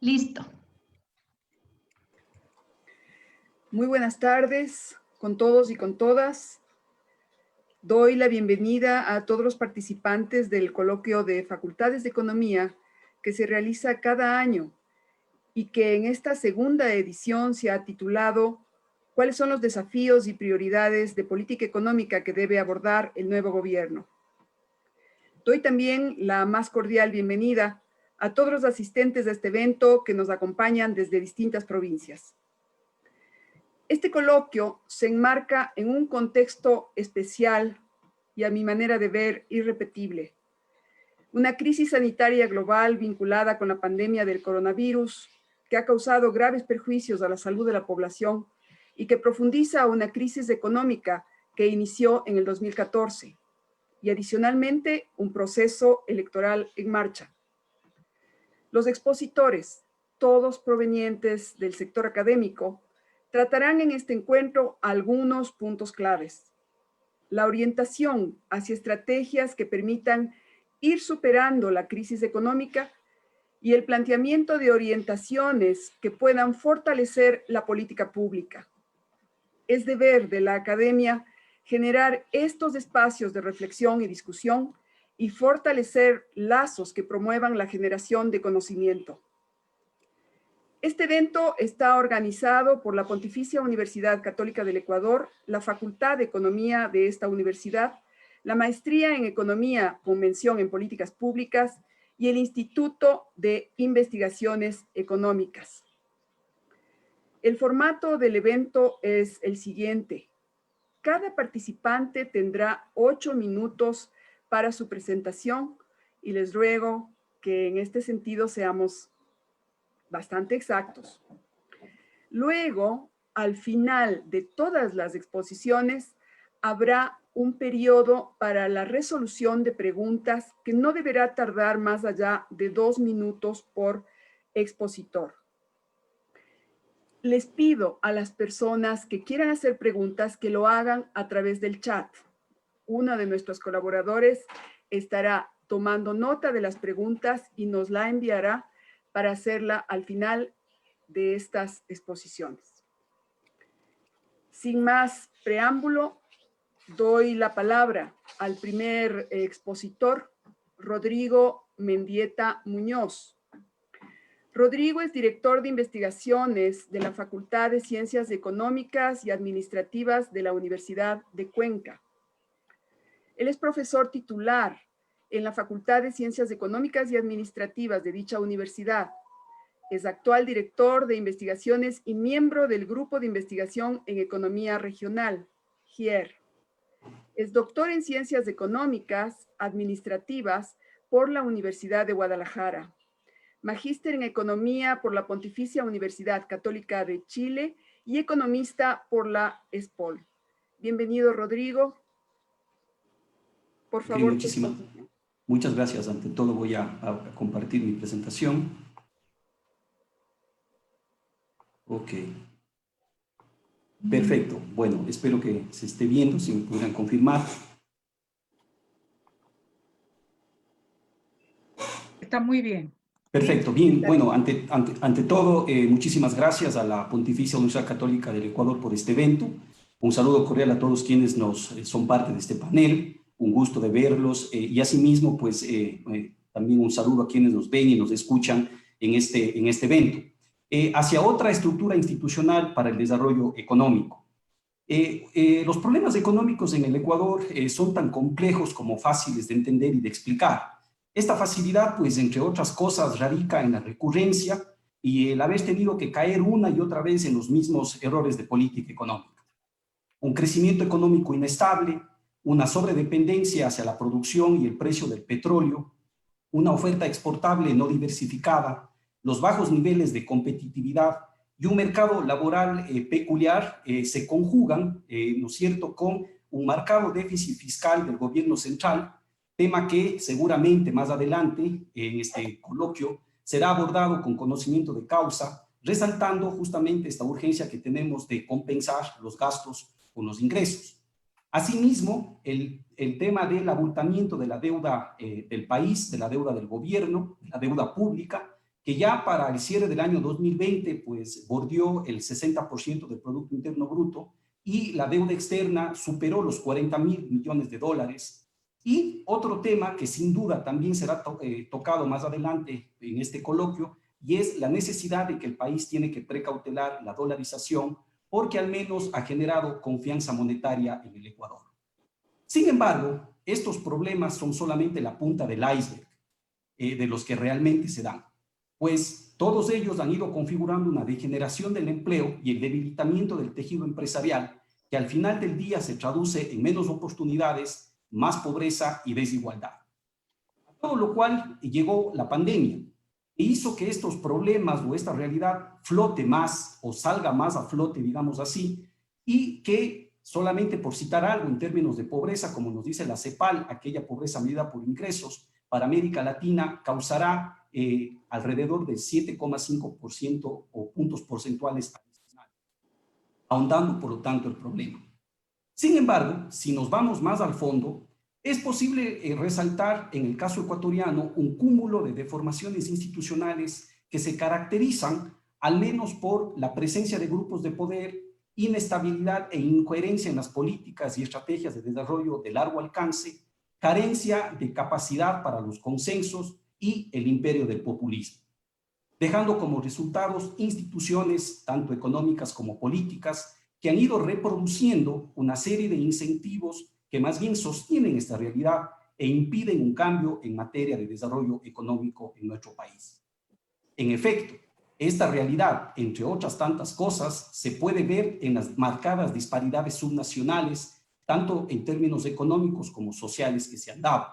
Listo. Muy buenas tardes con todos y con todas. Doy la bienvenida a todos los participantes del coloquio de Facultades de Economía que se realiza cada año y que en esta segunda edición se ha titulado ¿Cuáles son los desafíos y prioridades de política económica que debe abordar el nuevo gobierno? Doy también la más cordial bienvenida a todos los asistentes de este evento que nos acompañan desde distintas provincias. Este coloquio se enmarca en un contexto especial y, a mi manera de ver, irrepetible. Una crisis sanitaria global vinculada con la pandemia del coronavirus que ha causado graves perjuicios a la salud de la población y que profundiza una crisis económica que inició en el 2014 y adicionalmente un proceso electoral en marcha. Los expositores, todos provenientes del sector académico, tratarán en este encuentro algunos puntos claves. La orientación hacia estrategias que permitan ir superando la crisis económica y el planteamiento de orientaciones que puedan fortalecer la política pública. Es deber de la academia generar estos espacios de reflexión y discusión y fortalecer lazos que promuevan la generación de conocimiento. Este evento está organizado por la Pontificia Universidad Católica del Ecuador, la Facultad de Economía de esta universidad, la Maestría en Economía con mención en Políticas Públicas y el Instituto de Investigaciones Económicas. El formato del evento es el siguiente. Cada participante tendrá 8 minutos para su presentación y les ruego que en este sentido seamos bastante exactos. Luego, al final de todas las exposiciones, habrá un periodo para la resolución de preguntas que no deberá tardar más allá de 2 minutos por expositor. Les pido a las personas que quieran hacer preguntas que lo hagan a través del chat. Uno de nuestros colaboradores estará tomando nota de las preguntas y nos la enviará para hacerla al final de estas exposiciones. Sin más preámbulo, doy la palabra al primer expositor, Rodrigo Mendieta Muñoz. Rodrigo es director de investigaciones de la Facultad de Ciencias Económicas y Administrativas de la Universidad de Cuenca. Él es profesor titular en la Facultad de Ciencias Económicas y Administrativas de dicha universidad. Es actual director de investigaciones y miembro del Grupo de Investigación en Economía Regional, GIER. Es doctor en Ciencias Económicas Administrativas por la Universidad de Guadalajara. Magíster en Economía por la Pontificia Universidad Católica de Chile y economista por la ESPOL. Bienvenido, Rodrigo. Por favor. Muchas gracias. Ante todo voy a compartir mi presentación. Ok. Perfecto. Bueno, espero que se esté viendo, si me pudieran confirmar. Está muy bien. Perfecto, bien. Bueno, ante todo, muchísimas gracias a la Pontificia Universidad Católica del Ecuador por este evento. Un saludo cordial a todos quienes son parte de este panel. Un gusto de verlos y asimismo, pues, también un saludo a quienes nos ven y nos escuchan en este evento. Hacia otra estructura institucional para el desarrollo económico. Los problemas económicos en el Ecuador son tan complejos como fáciles de entender y de explicar. Esta facilidad, pues, entre otras cosas, radica en la recurrencia y el haber tenido que caer una y otra vez en los mismos errores de política económica. Un crecimiento económico inestable, una sobredependencia hacia la producción y el precio del petróleo, una oferta exportable no diversificada, los bajos niveles de competitividad y un mercado laboral peculiar se conjugan, ¿no es cierto?, con un marcado déficit fiscal del gobierno central, tema que seguramente más adelante en este coloquio será abordado con conocimiento de causa, resaltando justamente esta urgencia que tenemos de compensar los gastos con los ingresos. Asimismo, el tema del abultamiento de la deuda del país, de la deuda del gobierno, de la deuda pública, que ya para el cierre del año 2020 pues bordeó el 60% del Producto Interno Bruto y la deuda externa superó los 40.000 millones de dólares. Y otro tema que sin duda también será tocado más adelante en este coloquio, y es la necesidad de que el país tiene que precautelar la dolarización porque al menos ha generado confianza monetaria en el Ecuador. Sin embargo, estos problemas son solamente la punta del iceberg de los que realmente se dan, pues todos ellos han ido configurando una degeneración del empleo y el debilitamiento del tejido empresarial que al final del día se traduce en menos oportunidades, más pobreza y desigualdad. A todo lo cual llegó la pandemia e hizo que estos problemas o esta realidad flote más o salga más a flote, digamos así, y que solamente por citar algo en términos de pobreza, como nos dice la CEPAL, aquella pobreza medida por ingresos, para América Latina causará alrededor del 7,5% o puntos porcentuales adicionales, ahondando por lo tanto el problema. Sin embargo, si nos vamos más al fondo, es posible resaltar en el caso ecuatoriano un cúmulo de deformaciones institucionales que se caracterizan al menos por la presencia de grupos de poder, inestabilidad e incoherencia en las políticas y estrategias de desarrollo de largo alcance, carencia de capacidad para los consensos y el imperio del populismo, dejando como resultados instituciones tanto económicas como políticas que han ido reproduciendo una serie de incentivos que más bien sostienen esta realidad e impiden un cambio en materia de desarrollo económico en nuestro país. En efecto, esta realidad, entre otras tantas cosas, se puede ver en las marcadas disparidades subnacionales, tanto en términos económicos como sociales que se han dado.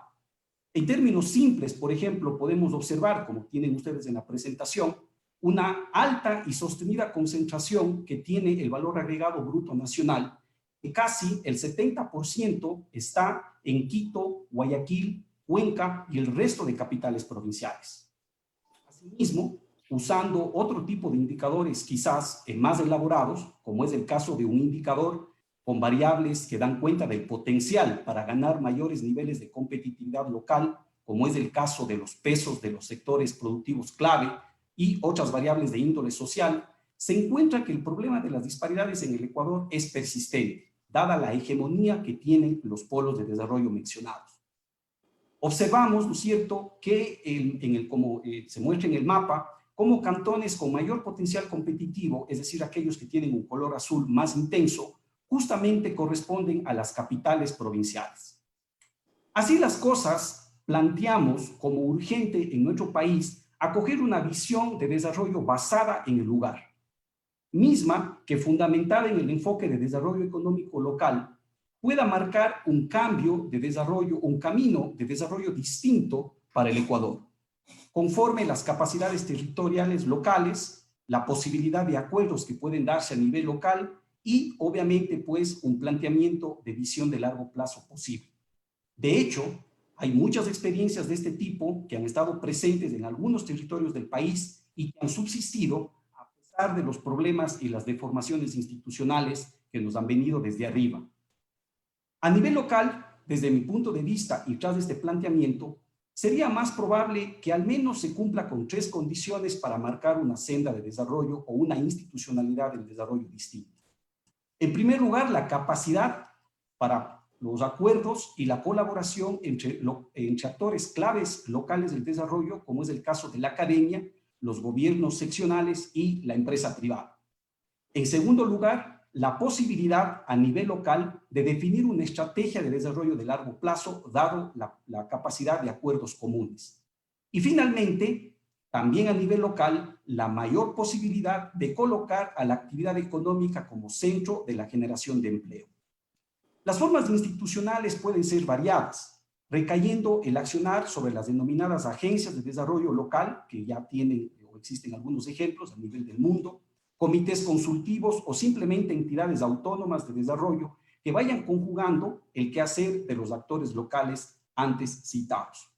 En términos simples, por ejemplo, podemos observar, como tienen ustedes en la presentación, una alta y sostenida concentración que tiene el valor agregado bruto nacional, que casi el 70% está en Quito, Guayaquil, Cuenca y el resto de capitales provinciales. Asimismo, usando otro tipo de indicadores quizás más elaborados, como es el caso de un indicador con variables que dan cuenta del potencial para ganar mayores niveles de competitividad local, como es el caso de los pesos de los sectores productivos clave y otras variables de índole social, se encuentra que el problema de las disparidades en el Ecuador es persistente, dada la hegemonía que tienen los polos de desarrollo mencionados. Observamos, ¿no es cierto?, que como se muestra en el mapa, como cantones con mayor potencial competitivo, es decir, aquellos que tienen un color azul más intenso, justamente corresponden a las capitales provinciales. Así las cosas, planteamos como urgente en nuestro país acoger una visión de desarrollo basada en el lugar, misma que fundamentada en el enfoque de desarrollo económico local, pueda marcar un cambio de desarrollo, un camino de desarrollo distinto para el Ecuador, conforme las capacidades territoriales locales, la posibilidad de acuerdos que pueden darse a nivel local y obviamente pues un planteamiento de visión de largo plazo posible. De hecho, hay muchas experiencias de este tipo que han estado presentes en algunos territorios del país y que han subsistido a pesar de los problemas y las deformaciones institucionales que nos han venido desde arriba. A nivel local, desde mi punto de vista y tras este planteamiento, sería más probable que al menos se cumpla con 3 condiciones para marcar una senda de desarrollo o una institucionalidad del desarrollo distinta. En primer lugar, la capacidad para los acuerdos y la colaboración entre actores claves locales del desarrollo, como es el caso de la academia, los gobiernos seccionales y la empresa privada. En segundo lugar, la posibilidad a nivel local de definir una estrategia de desarrollo de largo plazo, dado la capacidad de acuerdos comunes. Y finalmente, también a nivel local, la mayor posibilidad de colocar a la actividad económica como centro de la generación de empleo. Las formas institucionales pueden ser variadas, recayendo el accionar sobre las denominadas agencias de desarrollo local, que ya tienen o existen algunos ejemplos a nivel del mundo, comités consultivos o simplemente entidades autónomas de desarrollo que vayan conjugando el quehacer de los actores locales antes citados.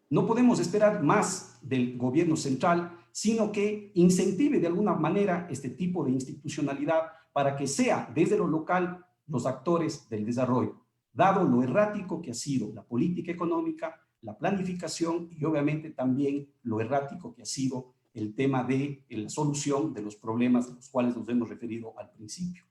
No podemos esperar más del gobierno central, sino que incentive de alguna manera este tipo de institucionalidad para que sea desde lo local los actores del desarrollo, dado lo errático que ha sido la política económica, la planificación y obviamente también lo errático que ha sido el tema de la solución de los problemas de los cuales nos hemos referido al principio.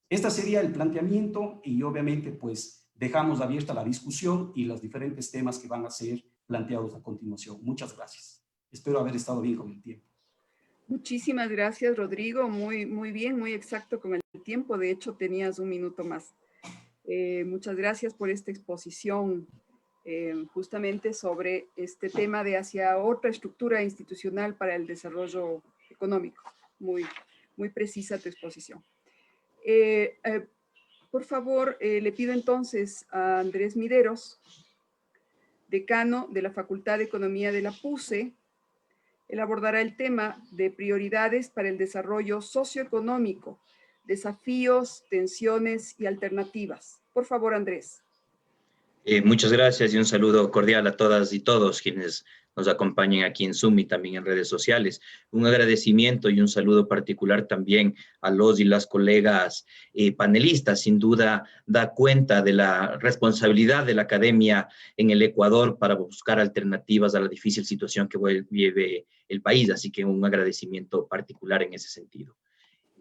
Este sería el planteamiento y obviamente pues dejamos abierta la discusión y los diferentes temas que van a ser planteados a continuación. Muchas gracias. Espero haber estado bien con el tiempo. Muchísimas gracias, Rodrigo. Muy bien, muy exacto con el tiempo. De hecho, tenías un minuto más. Muchas gracias por esta exposición justamente sobre este tema de hacia otra estructura institucional para el desarrollo económico. Muy precisa tu exposición. Por favor, le pido entonces a Andrés Mideros, decano de la Facultad de Economía de la PUCE. Él abordará el tema de prioridades para el desarrollo socioeconómico, desafíos, tensiones y alternativas. Por favor, Andrés. Muchas gracias y un saludo cordial a todas y todos quienes nos acompañan aquí en Zoom y también en redes sociales. Un agradecimiento y un saludo particular también a los y las colegas panelistas. Sin duda da cuenta de la responsabilidad de la academia en el Ecuador para buscar alternativas a la difícil situación que vive el país. Así que un agradecimiento particular en ese sentido.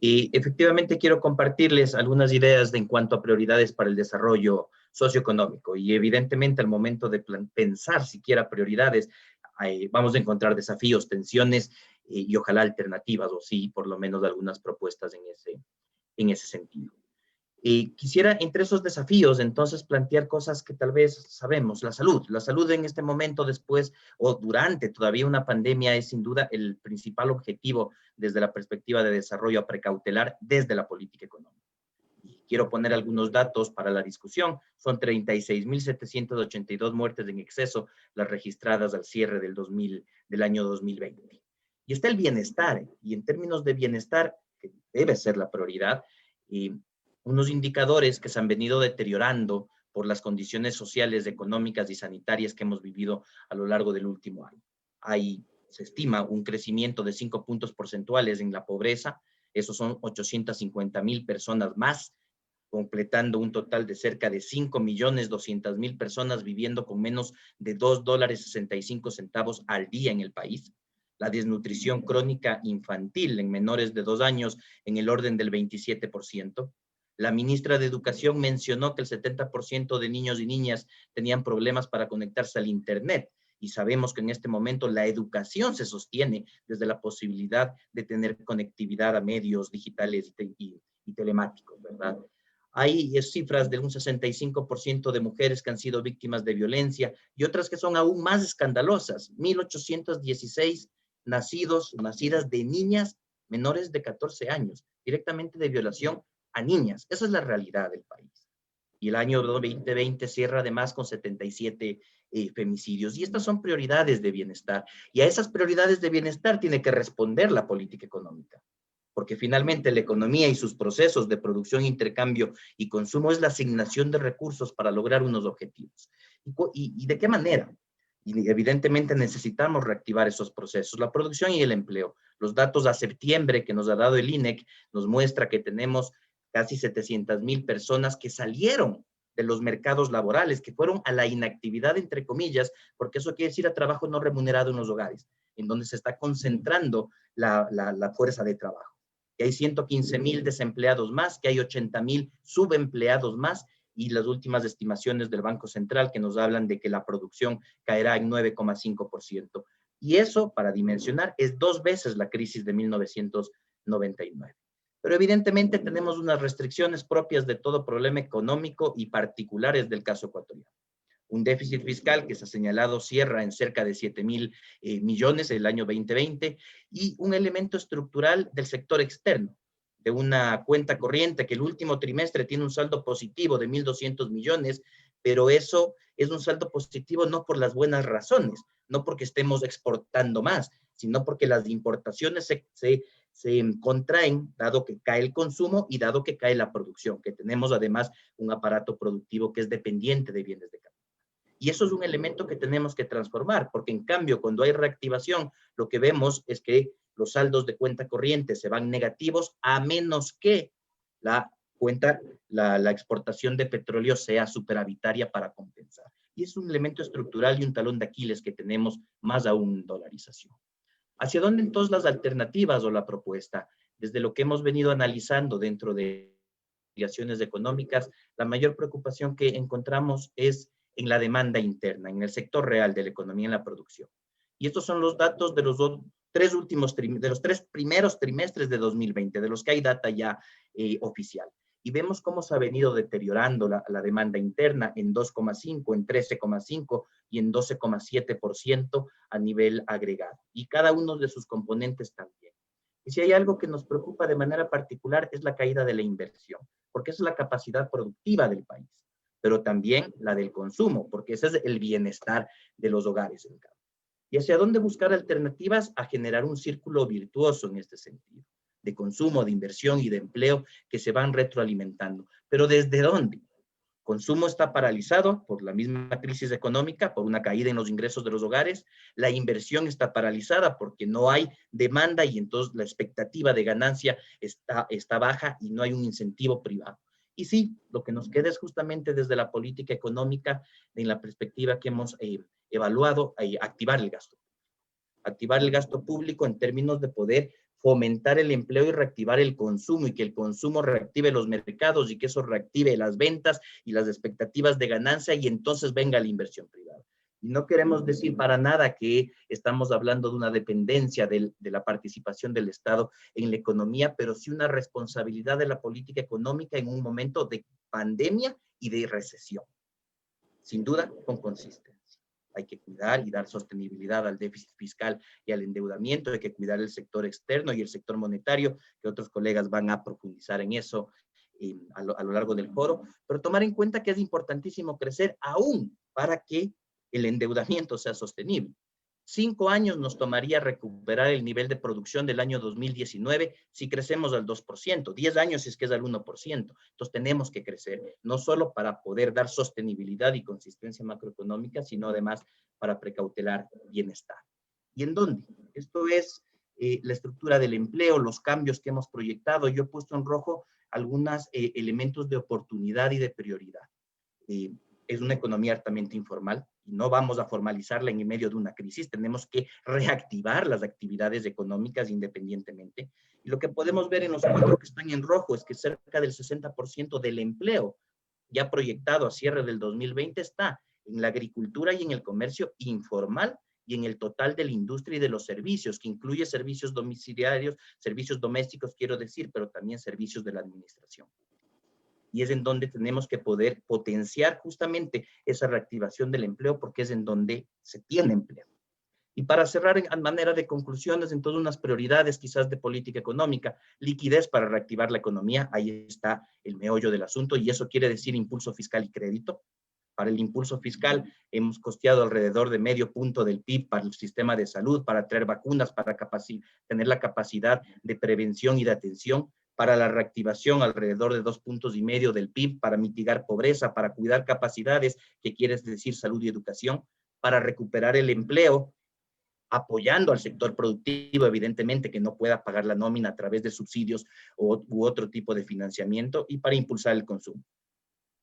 Y efectivamente quiero compartirles algunas ideas en cuanto a prioridades para el desarrollo socioeconómico. Y evidentemente al momento de pensar siquiera prioridades, vamos a encontrar desafíos, tensiones y ojalá alternativas, o sí, por lo menos algunas propuestas en ese sentido. Y quisiera, entre esos desafíos, entonces plantear cosas que tal vez sabemos. La salud en este momento, después o durante todavía una pandemia, es sin duda el principal objetivo desde la perspectiva de desarrollo a precautelar desde la política económica. Y quiero poner algunos datos para la discusión. Son 36.782 muertes en exceso las registradas al cierre del año 2020. Y está el bienestar, y en términos de bienestar, que debe ser la prioridad, unos indicadores que se han venido deteriorando por las condiciones sociales, económicas y sanitarias que hemos vivido a lo largo del último año. Se estima un crecimiento de 5 puntos porcentuales en la pobreza. Esos son 850,000 personas más, completando un total de cerca de 5.200.000 personas viviendo con menos de $2.65 al día en el país. La desnutrición crónica infantil en menores de 2 años en el orden del 27%. La ministra de Educación mencionó que el 70% de niños y niñas tenían problemas para conectarse al Internet. Y sabemos que en este momento la educación se sostiene desde la posibilidad de tener conectividad a medios digitales y telemáticos, ¿verdad? Hay cifras de un 65% de mujeres que han sido víctimas de violencia y otras que son aún más escandalosas. 1.816 nacidas de niñas menores de 14 años, directamente de violación a niñas. Esa es la realidad del país. Y el año 2020 cierra además con 77 femicidios. Y estas son prioridades de bienestar. Y a esas prioridades de bienestar tiene que responder la política económica. Porque finalmente la economía y sus procesos de producción, intercambio y consumo es la asignación de recursos para lograr unos objetivos. ¿Y de qué manera? Y evidentemente necesitamos reactivar esos procesos, la producción y el empleo. Los datos a septiembre que nos ha dado el INEC nos muestra que tenemos casi 700,000 personas que salieron de los mercados laborales, que fueron a la inactividad, entre comillas, porque eso quiere decir a trabajo no remunerado en los hogares, en donde se está concentrando la fuerza de trabajo. Que hay 115,000 desempleados más, que hay 80,000 subempleados más, y las últimas estimaciones del Banco Central que nos hablan de que la producción caerá en 9,5%. Y eso, para dimensionar, es 2 veces la crisis de 1999. Pero evidentemente tenemos unas restricciones propias de todo problema económico y particulares del caso ecuatoriano. Un déficit fiscal que se ha señalado cierra en cerca de 7,000 millones el año 2020 y un elemento estructural del sector externo, de una cuenta corriente que el último trimestre tiene un saldo positivo de 1.200 millones, pero eso es un saldo positivo no por las buenas razones, no porque estemos exportando más, sino porque las importaciones se contraen, dado que cae el consumo y dado que cae la producción, que tenemos además un aparato productivo que es dependiente de bienes de capital. Y eso es un elemento que tenemos que transformar, porque en cambio, cuando hay reactivación, lo que vemos es que los saldos de cuenta corriente se van negativos a menos que la exportación de petróleo sea superavitaria para compensar. y es un elemento estructural y un talón de Aquiles que tenemos más aún en dolarización. ¿Hacia dónde entonces las alternativas o la propuesta? Desde lo que hemos venido analizando dentro de investigaciones económicas, la mayor preocupación que encontramos es en la demanda interna, en el sector real de la economía, en la producción. Y estos son los datos de los tres primeros trimestres de 2020, de los que hay data ya oficial. Y vemos cómo se ha venido deteriorando la demanda interna en 2,5, en 13,5 y en 12,7% a nivel agregado. Y cada uno de sus componentes también. Y si hay algo que nos preocupa de manera particular es la caída de la inversión, porque esa es la capacidad productiva del país, pero también la del consumo, porque ese es el bienestar de los hogares en cambio. ¿Y hacia dónde buscar alternativas? A generar un círculo virtuoso en este sentido, de consumo, de inversión y de empleo que se van retroalimentando. ¿Pero desde dónde? Consumo está paralizado por la misma crisis económica, por una caída en los ingresos de los hogares. La inversión está paralizada porque no hay demanda y entonces la expectativa de ganancia está baja y no hay un incentivo privado. Y sí, lo que nos queda es justamente desde la política económica, en la perspectiva que hemos evaluado, activar el gasto. Activar el gasto público en términos de poder fomentar el empleo y reactivar el consumo, y que el consumo reactive los mercados y que eso reactive las ventas y las expectativas de ganancia, y entonces venga la inversión privada. Y no queremos decir para nada que estamos hablando de una dependencia de la participación del Estado en la economía, pero sí una responsabilidad de la política económica en un momento de pandemia y de recesión. Sin duda, con consistencia. Hay que cuidar y dar sostenibilidad al déficit fiscal y al endeudamiento. Hay que cuidar el sector externo y el sector monetario, que otros colegas van a profundizar en eso a lo largo del foro, pero tomar en cuenta que es importantísimo crecer aún para que el endeudamiento sea sostenible. 5 años nos tomaría recuperar el nivel de producción del año 2019 si crecemos al 2%, 10 años si es que es al 1%. Entonces tenemos que crecer, no solo para poder dar sostenibilidad y consistencia macroeconómica, sino además para precautelar bienestar. ¿Y en dónde? Esto es la estructura del empleo, los cambios que hemos proyectado. Yo he puesto en rojo algunos elementos de oportunidad y de prioridad. Es una economía altamente informal y no vamos a formalizarla en medio de una crisis. Tenemos que reactivar las actividades económicas independientemente. Y lo que podemos ver en los 4 que están en rojo es que cerca del 60% del empleo ya proyectado a cierre del 2020 está en la agricultura y en el comercio informal y en el total de la industria y de los servicios, que incluye servicios domiciliarios, servicios domésticos, quiero decir, pero también servicios de la administración. Y es en donde tenemos que poder potenciar justamente esa reactivación del empleo, porque es en donde se tiene empleo. Y para cerrar en manera de conclusiones, entonces unas prioridades quizás de política económica, liquidez para reactivar la economía, ahí está el meollo del asunto, y eso quiere decir impulso fiscal y crédito. Para el impulso fiscal hemos costeado alrededor de medio punto del PIB para el sistema de salud, para traer vacunas, para tener la capacidad de prevención y de atención. Para la reactivación alrededor de 2,5 puntos del PIB, para mitigar pobreza, para cuidar capacidades, que quiere decir salud y educación, para recuperar el empleo, apoyando al sector productivo, evidentemente, que no pueda pagar la nómina a través de subsidios u otro tipo de financiamiento, y para impulsar el consumo.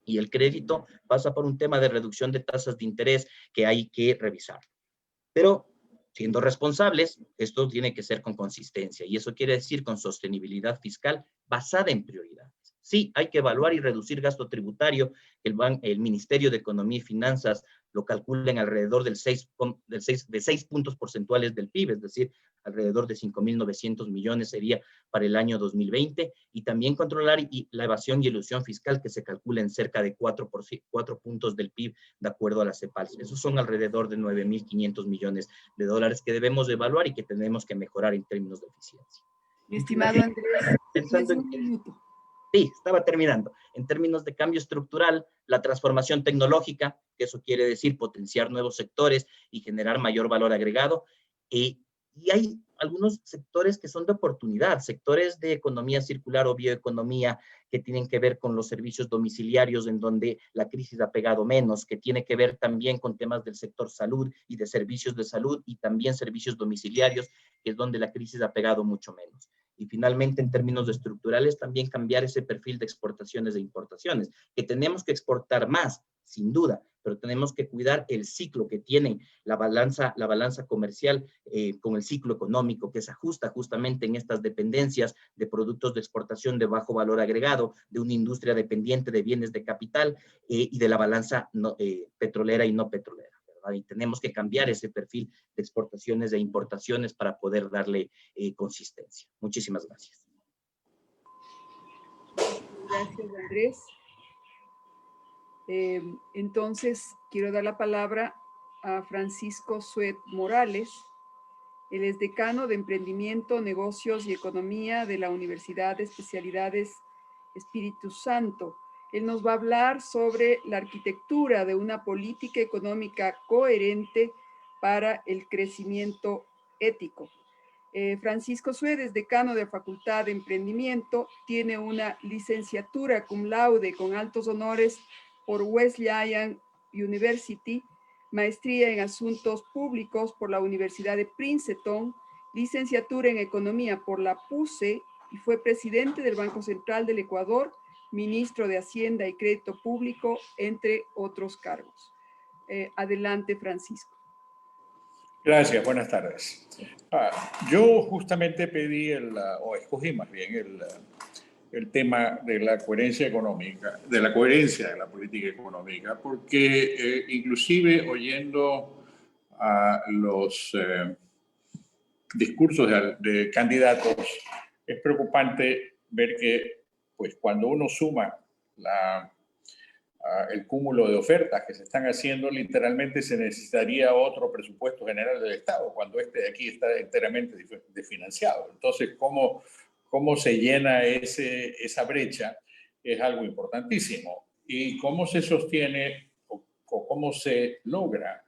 Y el crédito pasa por un tema de reducción de tasas de interés que hay que revisar. Pero siendo responsables, esto tiene que ser con consistencia, y eso quiere decir con sostenibilidad fiscal basada en prioridades. Sí, hay que evaluar y reducir gasto tributario. El Ministerio de Economía y Finanzas lo calcula en alrededor de 6 puntos porcentuales del PIB, es decir, alrededor de 5.900 millones sería para el año 2020, y también controlar la evasión y elusión fiscal, que se calcula en cerca de 4 puntos del PIB, de acuerdo a la CEPAL. Esos son alrededor de 9.500 millones de dólares que debemos evaluar y que tenemos que mejorar en términos de eficiencia. Mi estimado Andrés, pensando en un minuto. Sí, estaba terminando. En términos de cambio estructural, la transformación tecnológica, que eso quiere decir potenciar nuevos sectores y generar mayor valor agregado. Y hay algunos sectores que son de oportunidad, sectores de economía circular o bioeconomía, que tienen que ver con los servicios domiciliarios, en donde la crisis ha pegado menos, que tiene que ver también con temas del sector salud y de servicios de salud, y también servicios domiciliarios, que es donde la crisis ha pegado mucho menos. Y finalmente, en términos estructurales, también cambiar ese perfil de exportaciones e importaciones, que tenemos que exportar más, sin duda, pero tenemos que cuidar el ciclo que tiene la balanza comercial con el ciclo económico, que se ajusta justamente en estas dependencias de productos de exportación de bajo valor agregado, de una industria dependiente de bienes de capital y de la balanza petrolera y no petrolera. Y tenemos que cambiar ese perfil de exportaciones e importaciones para poder darle consistencia. Muchísimas gracias. Gracias, Andrés. Entonces, quiero dar la palabra a Francisco Suet Morales. Él es decano de Emprendimiento, Negocios y Economía de la Universidad de Especialidades Espíritu Santo. Él nos va a hablar sobre la arquitectura de una política económica coherente para el crecimiento ético. Francisco Suet es decano de la Facultad de Emprendimiento, tiene una licenciatura cum laude con altos honores por Wesleyan University, maestría en Asuntos Públicos por la Universidad de Princeton, licenciatura en Economía por la PUCE y fue presidente del Banco Central del Ecuador, ministro de Hacienda y Crédito Público, entre otros cargos. Adelante, Francisco. Gracias, buenas tardes. Yo justamente pedí, o escogí más bien, el tema de la coherencia económica, de la coherencia de la política económica, porque inclusive oyendo a los discursos de candidatos, es preocupante ver que pues, cuando uno suma el cúmulo de ofertas que se están haciendo, literalmente se necesitaría otro presupuesto general del Estado, cuando este de aquí está enteramente desfinanciado. Entonces, ¿cómo se llena esa brecha? Es algo importantísimo. Y cómo se sostiene o cómo se logra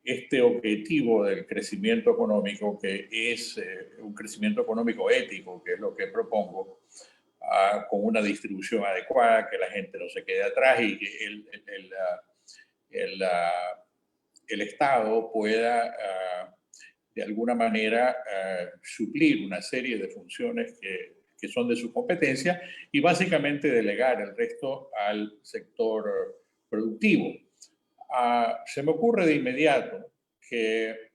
este objetivo del crecimiento económico, que es un crecimiento económico ético, que es lo que propongo, con una distribución adecuada, que la gente no se quede atrás y que el Estado pueda, de alguna manera, suplir una serie de funciones que son de su competencia y básicamente delegar el resto al sector productivo. Se me ocurre de inmediato que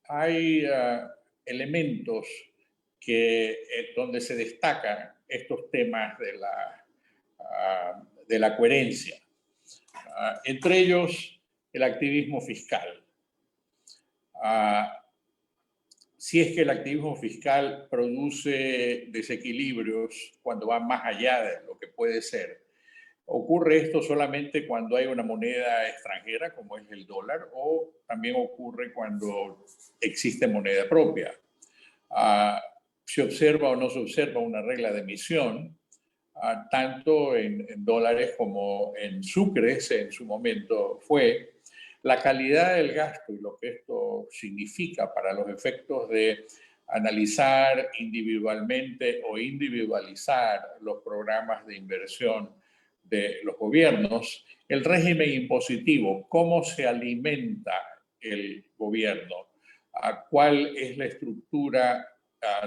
hay elementos donde se destacan estos temas de la coherencia. Entre ellos, el activismo fiscal. Si es que el activismo fiscal produce desequilibrios cuando va más allá de lo que puede ser, ¿ocurre esto solamente cuando hay una moneda extranjera, como es el dólar, o también ocurre cuando existe moneda propia? ¿Se observa o no se observa una regla de emisión, tanto en dólares como en sucres en su momento fue? La calidad del gasto y lo que esto significa para los efectos de analizar individualmente o individualizar los programas de inversión de los gobiernos, el régimen impositivo, cómo se alimenta el gobierno, cuál es la estructura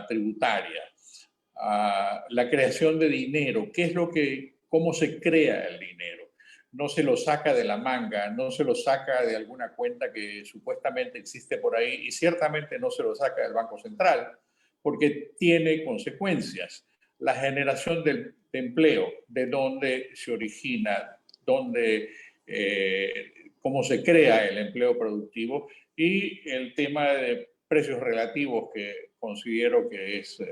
tributaria, la creación de dinero, cómo se crea el dinero. No se lo saca de la manga, no se lo saca de alguna cuenta que supuestamente existe por ahí y ciertamente no se lo saca del Banco Central porque tiene consecuencias. La generación de empleo, de dónde se origina, cómo se crea el empleo productivo y el tema de precios relativos que considero que es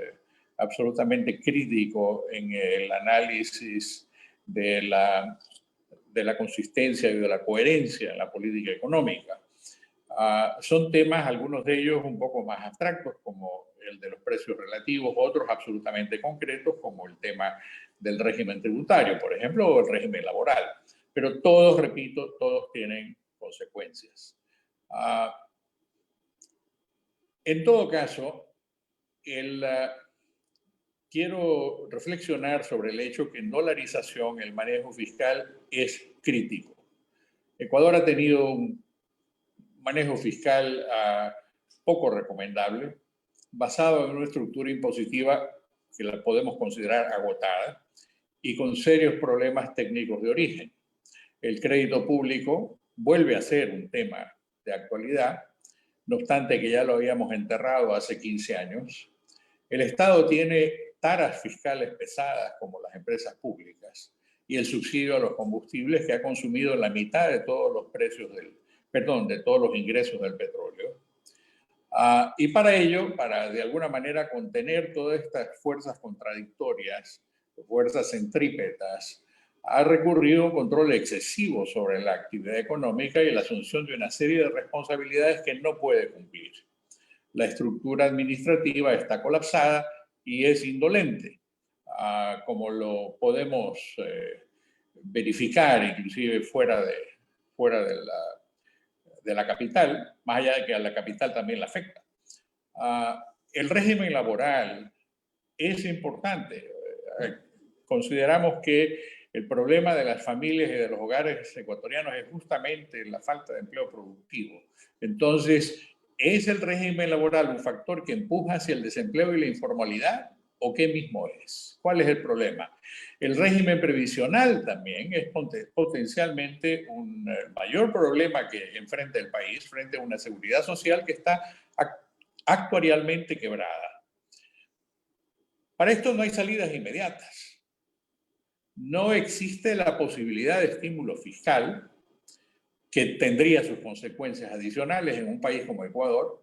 absolutamente crítico en el análisis de la consistencia y de la coherencia en la política económica. Son temas, algunos de ellos un poco más abstractos, como el de los precios relativos, otros absolutamente concretos, como el tema del régimen tributario, por ejemplo, o el régimen laboral. Pero todos, repito, todos tienen consecuencias. En todo caso, quiero reflexionar sobre el hecho que en dolarización el manejo fiscal es crítico. Ecuador ha tenido un manejo fiscal poco recomendable, basado en una estructura impositiva que la podemos considerar agotada y con serios problemas técnicos de origen. El crédito público vuelve a ser un tema de actualidad, no obstante que ya lo habíamos enterrado hace 15 años. El Estado tiene taras fiscales pesadas como las empresas públicas y el subsidio a los combustibles que ha consumido la mitad de todos los precios de todos los ingresos del petróleo. Y para ello, para de alguna manera contener todas estas fuerzas contradictorias, fuerzas centrípetas, ha recurrido a un control excesivo sobre la actividad económica y la asunción de una serie de responsabilidades que no puede cumplir. La estructura administrativa está colapsada y es indolente, como lo podemos verificar inclusive fuera de la capital, más allá de que a la capital también la afecta. El régimen laboral es importante. Consideramos que el problema de las familias y de los hogares ecuatorianos es justamente la falta de empleo productivo. Entonces, ¿es el régimen laboral un factor que empuja hacia el desempleo y la informalidad? ¿O qué mismo es? ¿Cuál es el problema? El régimen previsional también es potencialmente un mayor problema que enfrenta el país frente a una seguridad social que está actuarialmente quebrada. Para esto no hay salidas inmediatas. No existe la posibilidad de estímulo fiscal, que tendría sus consecuencias adicionales en un país como Ecuador.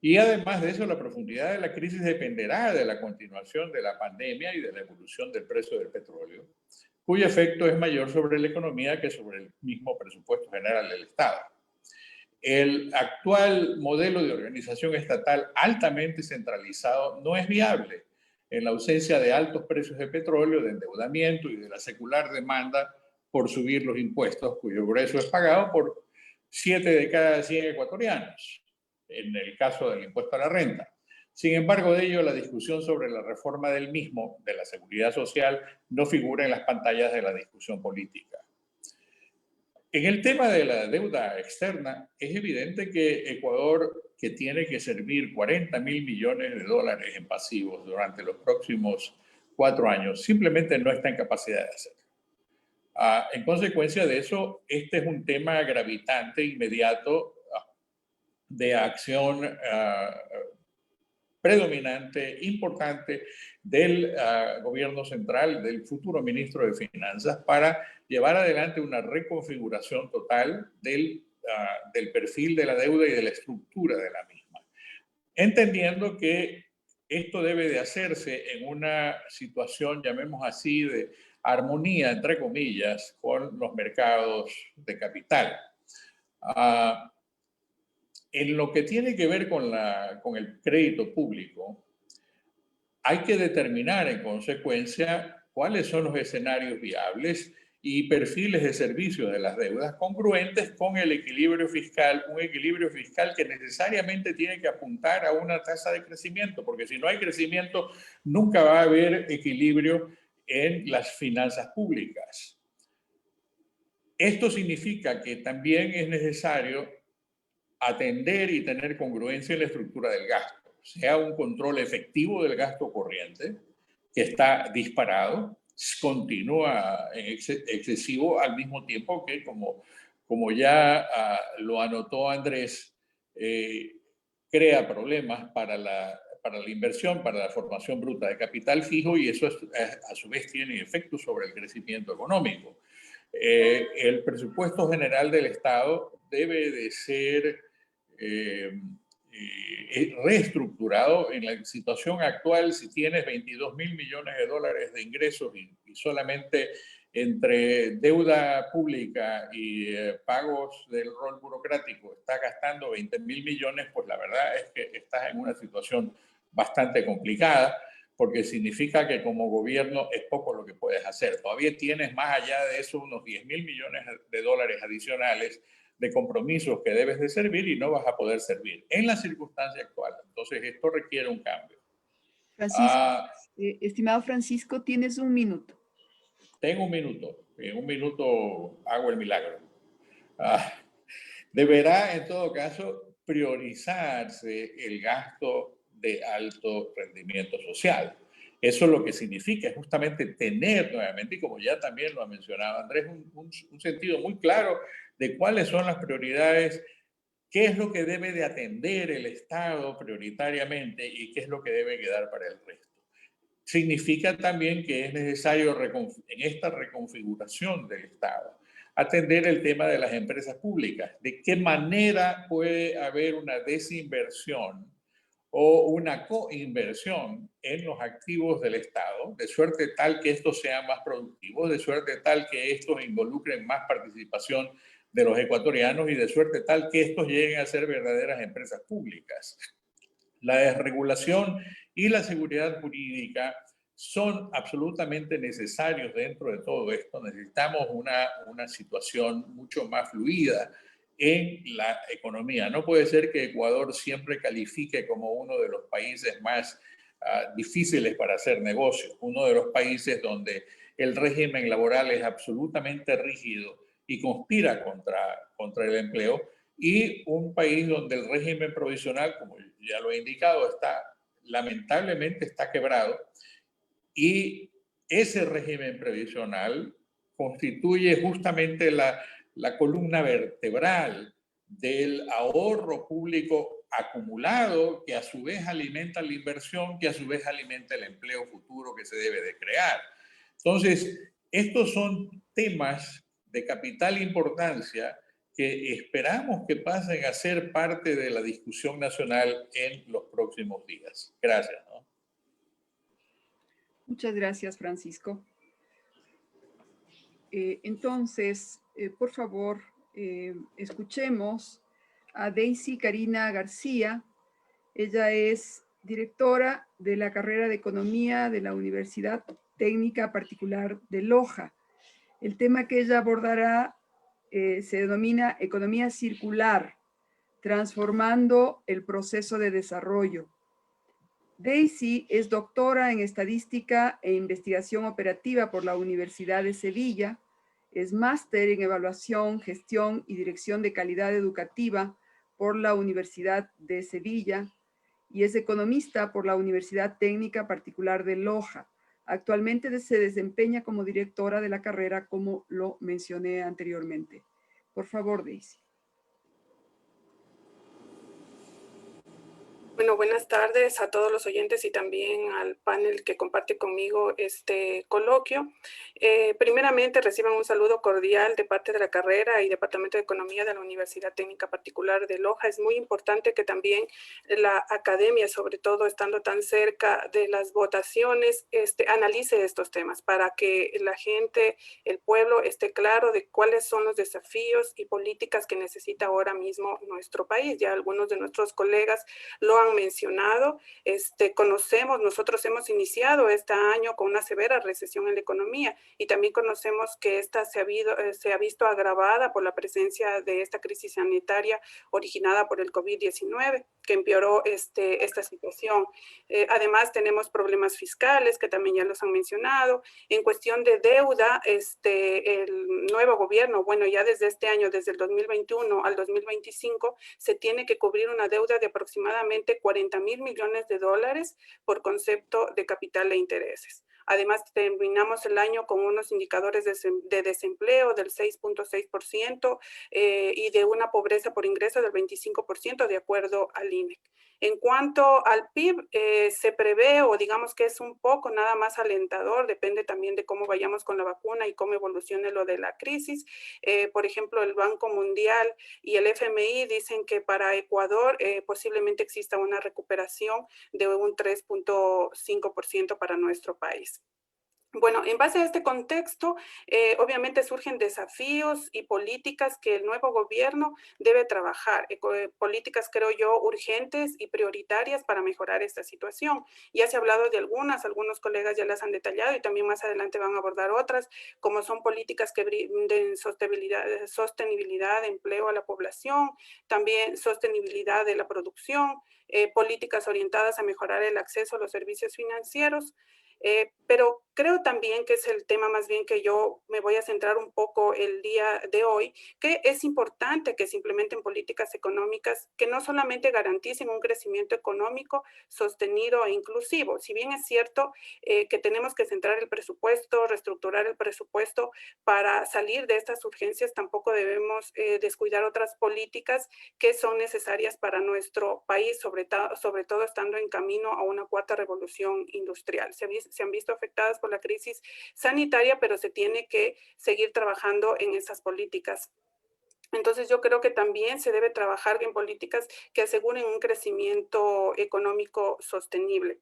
Y además de eso, la profundidad de la crisis dependerá de la continuación de la pandemia y de la evolución del precio del petróleo, cuyo efecto es mayor sobre la economía que sobre el mismo presupuesto general del Estado. El actual modelo de organización estatal altamente centralizado no es viable en la ausencia de altos precios de petróleo, de endeudamiento y de la secular demanda por subir los impuestos, cuyo grueso es pagado por 7 de cada 100 ecuatorianos, en el caso del impuesto a la renta. Sin embargo, de ello, la discusión sobre la reforma del mismo, de la seguridad social, no figura en las pantallas de la discusión política. En el tema de la deuda externa, es evidente que Ecuador, que tiene que servir 40.000 millones de dólares en pasivos durante los próximos 4 años, simplemente no está en capacidad de hacerlo. En consecuencia de eso, este es un tema gravitante, inmediato, de acción predominante, importante del gobierno central, del futuro ministro de Finanzas, para llevar adelante una reconfiguración total del perfil de la deuda y de la estructura de la misma. Entendiendo que esto debe de hacerse en una situación, llamemos así, de armonía, entre comillas, con los mercados de capital. En lo que tiene que ver con el crédito público, hay que determinar en consecuencia cuáles son los escenarios viables y perfiles de servicio de las deudas congruentes con el equilibrio fiscal, un equilibrio fiscal que necesariamente tiene que apuntar a una tasa de crecimiento, porque si no hay crecimiento, nunca va a haber equilibrio en las finanzas públicas. Esto significa que también es necesario atender y tener congruencia en la estructura del gasto, sea un control efectivo del gasto corriente, que está disparado, continúa excesivo, al mismo tiempo que, como ya lo anotó Andrés, crea problemas para la inversión, para la formación bruta de capital fijo, y eso a su vez tiene efectos sobre el crecimiento económico. El presupuesto general del Estado debe de ser reestructurado. En la situación actual, si tienes 22.000 millones de dólares de ingresos y solamente entre deuda pública y pagos del rol burocrático estás gastando 20.000 millones, pues la verdad es que estás en una situación bastante complicada, porque significa que como gobierno es poco lo que puedes hacer. Todavía tienes más allá de eso unos 10.000 millones de dólares adicionales de compromisos que debes de servir y no vas a poder servir en la circunstancia actual. Entonces, esto requiere un cambio. Francisco, estimado Francisco, tienes un minuto. Tengo un minuto. En un minuto hago el milagro. Deberá, en todo caso, priorizarse el gasto de alto rendimiento social. Eso lo que significa es justamente tener nuevamente, y como ya también lo ha mencionado Andrés, un sentido muy claro de cuáles son las prioridades, qué es lo que debe de atender el Estado prioritariamente y qué es lo que debe quedar para el resto. Significa también que es necesario en esta reconfiguración del Estado atender el tema de las empresas públicas. ¿De qué manera puede haber una desinversión o una coinversión en los activos del Estado, de suerte tal que estos sean más productivos, de suerte tal que estos involucren más participación de los ecuatorianos y de suerte tal que estos lleguen a ser verdaderas empresas públicas? La desregulación y la seguridad jurídica son absolutamente necesarios dentro de todo esto. Necesitamos una situación mucho más fluida en la economía. No puede ser que Ecuador siempre califique como uno de los países más difíciles para hacer negocios, uno de los países donde el régimen laboral es absolutamente rígido y conspira contra el empleo, y un país donde el régimen provisional, como ya lo he indicado, lamentablemente está quebrado, y ese régimen previsional constituye justamente la columna vertebral del ahorro público acumulado, que a su vez alimenta la inversión, que a su vez alimenta el empleo futuro que se debe de crear. Entonces, estos son temas de capital importancia que esperamos que pasen a ser parte de la discusión nacional en los próximos días. Gracias, ¿no? Muchas gracias, Francisco. Entonces, por favor, escuchemos a Daisy Karina García. Ella es directora de la carrera de Economía de la Universidad Técnica Particular de Loja. El tema que ella abordará se denomina Economía Circular, transformando el proceso de desarrollo. Daisy es doctora en Estadística e Investigación Operativa por la Universidad de Sevilla, es máster en Evaluación, Gestión y Dirección de Calidad Educativa por la Universidad de Sevilla y es economista por la Universidad Técnica Particular de Loja. Actualmente se desempeña como directora de la carrera, como lo mencioné anteriormente. Por favor, Daisy. Bueno, buenas tardes a todos los oyentes y también al panel que comparte conmigo este coloquio. Primeramente, reciban un saludo cordial de parte de la carrera y Departamento de Economía de la Universidad Técnica Particular de Loja. Es muy importante que también la academia, sobre todo estando tan cerca de las votaciones, analice estos temas para que la gente, el pueblo, esté claro de cuáles son los desafíos y políticas que necesita ahora mismo nuestro país. Ya algunos de nuestros colegas lo han mencionado, nosotros hemos iniciado este año con una severa recesión en la economía y también conocemos que esta se ha visto agravada por la presencia de esta crisis sanitaria originada por el COVID-19, que empeoró esta situación. Además, tenemos problemas fiscales, que también ya los han mencionado. En cuestión de deuda, el nuevo gobierno, bueno, ya desde este año, desde el 2021 al 2025, se tiene que cubrir una deuda de aproximadamente 40.000 millones de dólares por concepto de capital e intereses. Además, terminamos el año con unos indicadores de desempleo del 6.6% y de una pobreza por ingreso del 25% de acuerdo al INEC. En cuanto al PIB, se prevé, o digamos que es un poco nada más alentador, depende también de cómo vayamos con la vacuna y cómo evolucione lo de la crisis. Por ejemplo, el Banco Mundial y el FMI dicen que para Ecuador posiblemente exista una recuperación de un 3.5% para nuestro país. Bueno, en base a este contexto, obviamente surgen desafíos y políticas que el nuevo gobierno debe trabajar, políticas, creo yo, urgentes y prioritarias para mejorar esta situación. Ya se ha hablado de algunos colegas ya las han detallado y también más adelante van a abordar otras, como son políticas que brinden sostenibilidad de empleo a la población, también sostenibilidad de la producción, políticas orientadas a mejorar el acceso a los servicios financieros. Pero creo también que es el tema más bien que yo me voy a centrar un poco el día de hoy, que es importante que se implementen políticas económicas que no solamente garanticen un crecimiento económico sostenido e inclusivo. Si bien es cierto que tenemos que centrar el presupuesto, reestructurar el presupuesto para salir de estas urgencias, tampoco debemos descuidar otras políticas que son necesarias para nuestro país, sobre todo estando en camino a una cuarta revolución industrial. Se han visto afectadas por la crisis sanitaria, pero se tiene que seguir trabajando en esas políticas. Entonces yo creo que también se debe trabajar en políticas que aseguren un crecimiento económico sostenible.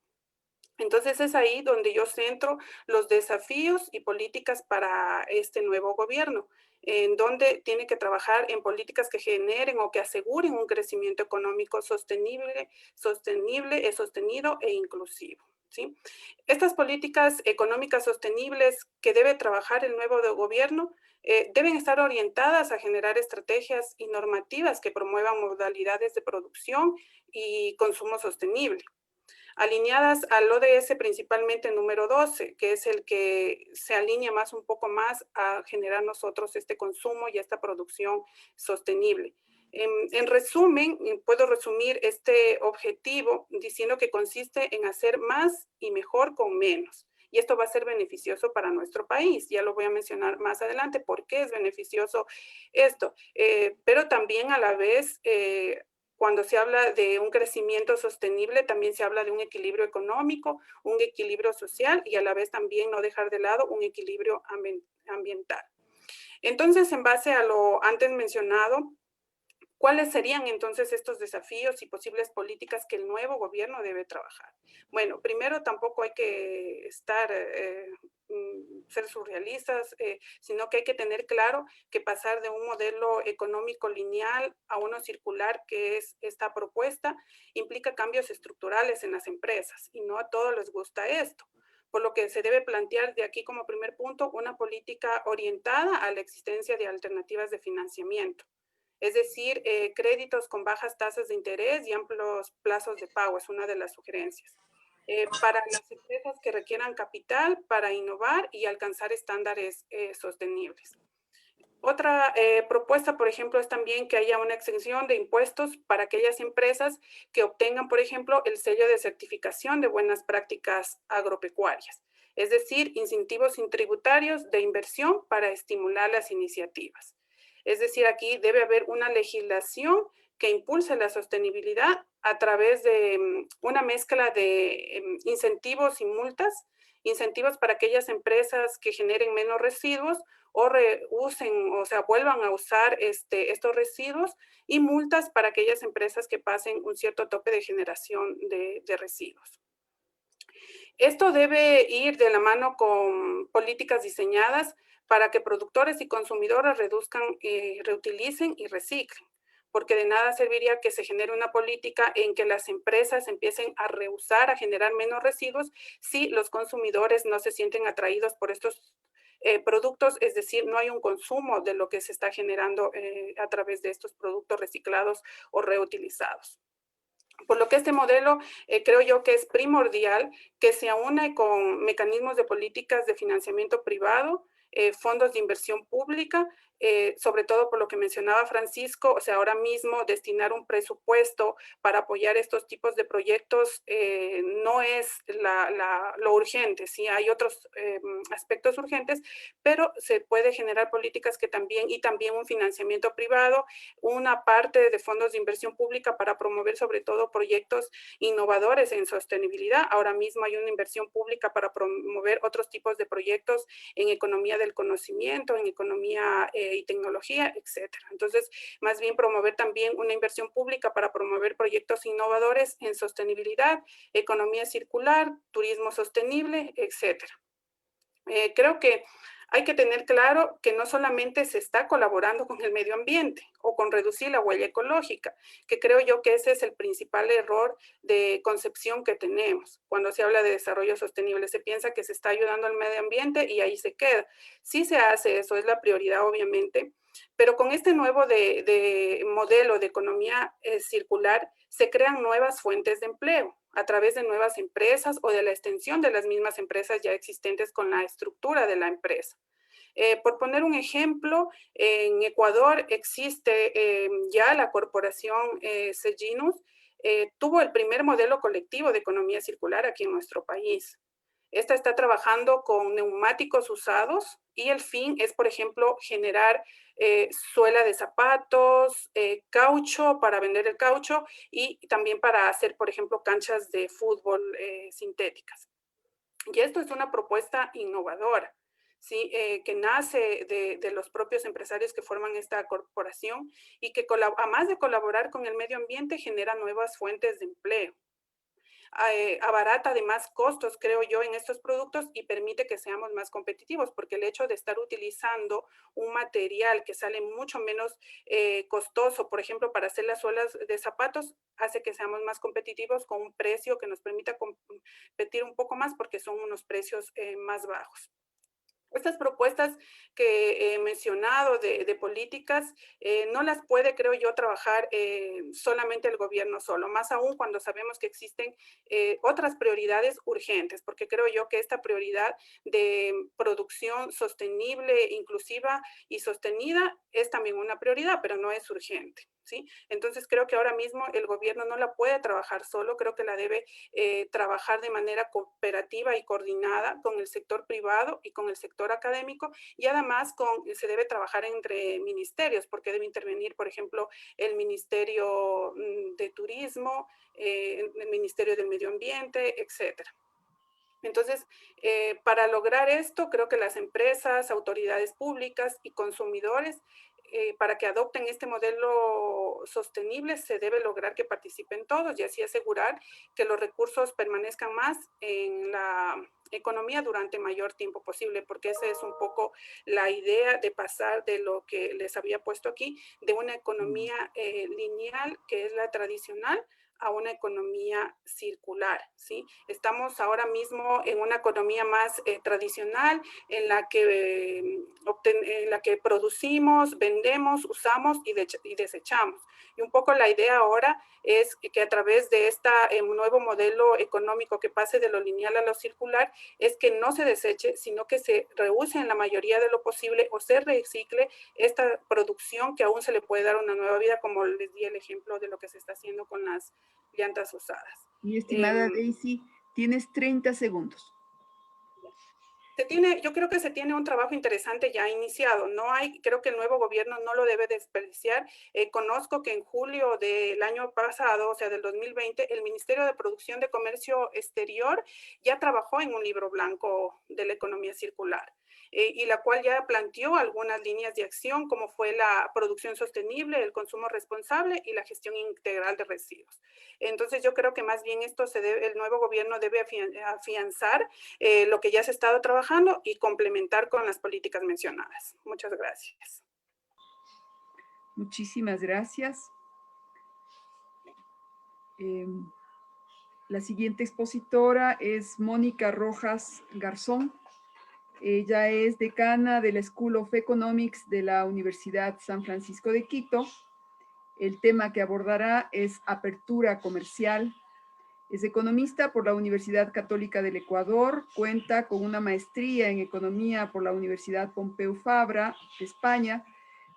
Entonces es ahí donde yo centro los desafíos y políticas para este nuevo gobierno, en donde tiene que trabajar en políticas que generen o que aseguren un crecimiento económico sostenible, sostenido e inclusivo. ¿Sí? Estas políticas económicas sostenibles que debe trabajar el nuevo gobierno deben estar orientadas a generar estrategias y normativas que promuevan modalidades de producción y consumo sostenible, alineadas al ODS principalmente número 12, que es el que se alinea más un poco más a generar nosotros este consumo y esta producción sostenible. En resumen, puedo resumir este objetivo diciendo que consiste en hacer más y mejor con menos. Y esto va a ser beneficioso para nuestro país. Ya lo voy a mencionar más adelante por qué es beneficioso esto. Pero también a la vez, cuando se habla de un crecimiento sostenible, también se habla de un equilibrio económico, un equilibrio social y a la vez también no dejar de lado un equilibrio ambiental. Entonces, en base a lo antes mencionado, ¿cuáles serían entonces estos desafíos y posibles políticas que el nuevo gobierno debe trabajar? Bueno, primero tampoco hay que ser surrealistas, sino que hay que tener claro que pasar de un modelo económico lineal a uno circular, que es esta propuesta, implica cambios estructurales en las empresas y no a todos les gusta esto. Por lo que se debe plantear de aquí como primer punto una política orientada a la existencia de alternativas de financiamiento. Es decir, créditos con bajas tasas de interés y amplios plazos de pago es una de las sugerencias. Para las empresas que requieran capital para innovar y alcanzar estándares sostenibles. Otra propuesta, por ejemplo, es también que haya una exención de impuestos para aquellas empresas que obtengan, por ejemplo, el sello de certificación de buenas prácticas agropecuarias. Es decir, incentivos tributarios de inversión para estimular las iniciativas. Es decir, aquí debe haber una legislación que impulse la sostenibilidad a través de una mezcla de incentivos y multas, incentivos para aquellas empresas que generen menos residuos o reusen, o sea, vuelvan a usar estos residuos, y multas para aquellas empresas que pasen un cierto tope de generación de residuos. Esto debe ir de la mano con políticas diseñadas para que productores y consumidores reduzcan, reutilicen y reciclen, porque de nada serviría que se genere una política en que las empresas empiecen a reusar, a generar menos residuos, si los consumidores no se sienten atraídos por estos productos, es decir, no hay un consumo de lo que se está generando a través de estos productos reciclados o reutilizados. Por lo que este modelo creo yo que es primordial que se aúne con mecanismos de políticas de financiamiento privado, fondos de inversión pública, sobre todo por lo que mencionaba Francisco, o sea, ahora mismo destinar un presupuesto para apoyar estos tipos de proyectos no es lo urgente, sí hay otros aspectos urgentes, pero se puede generar políticas que también un financiamiento privado, una parte de fondos de inversión pública para promover sobre todo proyectos innovadores en sostenibilidad. Ahora mismo hay una inversión pública para promover otros tipos de proyectos en economía del conocimiento, en economía y tecnología, etcétera. Entonces, más bien promover también una inversión pública para promover proyectos innovadores en sostenibilidad, economía circular, turismo sostenible, etcétera. Creo que hay que tener claro que no solamente se está colaborando con el medio ambiente o con reducir la huella ecológica, que creo yo que ese es el principal error de concepción que tenemos. Cuando se habla de desarrollo sostenible, se piensa que se está ayudando al medio ambiente y ahí se queda. Sí se hace eso, es la prioridad obviamente, pero con este nuevo modelo de economía circular se crean nuevas fuentes de empleo. a través de nuevas empresas o de la extensión de las mismas empresas ya existentes con la estructura de la empresa. Por poner un ejemplo, en Ecuador existe ya la corporación Seginus, tuvo el primer modelo colectivo de economía circular aquí en nuestro país. Esta está trabajando con neumáticos usados y el fin es, por ejemplo, generar suela de zapatos, caucho para vender el caucho y también para hacer, por ejemplo, canchas de fútbol sintéticas. Y esto es una propuesta innovadora, ¿sí? Que nace de los propios empresarios que forman esta corporación y que además de colaborar con el medio ambiente genera nuevas fuentes de empleo. Abarata además costos, creo yo, en estos productos y permite que seamos más competitivos, porque el hecho de estar utilizando un material que sale mucho menos costoso, por ejemplo, para hacer las suelas de zapatos, hace que seamos más competitivos con un precio que nos permita competir un poco más porque son unos precios más bajos. Estas propuestas que he mencionado de políticas no las puede, creo yo, trabajar solamente el gobierno solo, más aún cuando sabemos que existen otras prioridades urgentes, porque creo yo que esta prioridad de producción sostenible, inclusiva y sostenida es también una prioridad, pero no es urgente, ¿sí? Entonces creo que ahora mismo el gobierno no la puede trabajar solo, creo que la debe trabajar de manera cooperativa y coordinada con el sector privado y con el sector académico, y además se debe trabajar entre ministerios, porque debe intervenir, por ejemplo, el Ministerio de Turismo, el Ministerio del Medio Ambiente, etcétera. Entonces, para lograr esto, creo que las empresas, autoridades públicas y consumidores, para que adopten este modelo sostenible, se debe lograr que participen todos y así asegurar que los recursos permanezcan más en la economía durante mayor tiempo posible, porque esa es un poco la idea de pasar de lo que les había puesto aquí, de una economía lineal, que es la tradicional, a una economía circular, ¿sí? Estamos ahora mismo en una economía más tradicional, en la que producimos, vendemos, usamos y desechamos. Y un poco la idea ahora es que a través de este nuevo modelo económico que pase de lo lineal a lo circular, es que no se deseche, sino que se reuse en la mayoría de lo posible o se recicle esta producción que aún se le puede dar una nueva vida, como les di el ejemplo de lo que se está haciendo con las llantas usadas. Mi estimada Daisy, tienes 30 segundos. Yo creo que se tiene un trabajo interesante ya iniciado. Creo que el nuevo gobierno no lo debe desperdiciar. Conozco que en julio del año pasado, o sea, del 2020, el Ministerio de Producción de Comercio Exterior ya trabajó en un libro blanco de la economía circular. Y la cual ya planteó algunas líneas de acción, como fue la producción sostenible, el consumo responsable y la gestión integral de residuos. Entonces yo creo que más bien el nuevo gobierno debe afianzar lo que ya se ha estado trabajando y complementar con las políticas mencionadas. Muchas gracias. Muchísimas gracias. La siguiente expositora es Mónica Rojas Garzón. Ella es decana de la School of Economics de la Universidad San Francisco de Quito. El tema que abordará es apertura comercial. Es economista por la Universidad Católica del Ecuador, cuenta con una maestría en economía por la Universidad Pompeu Fabra de España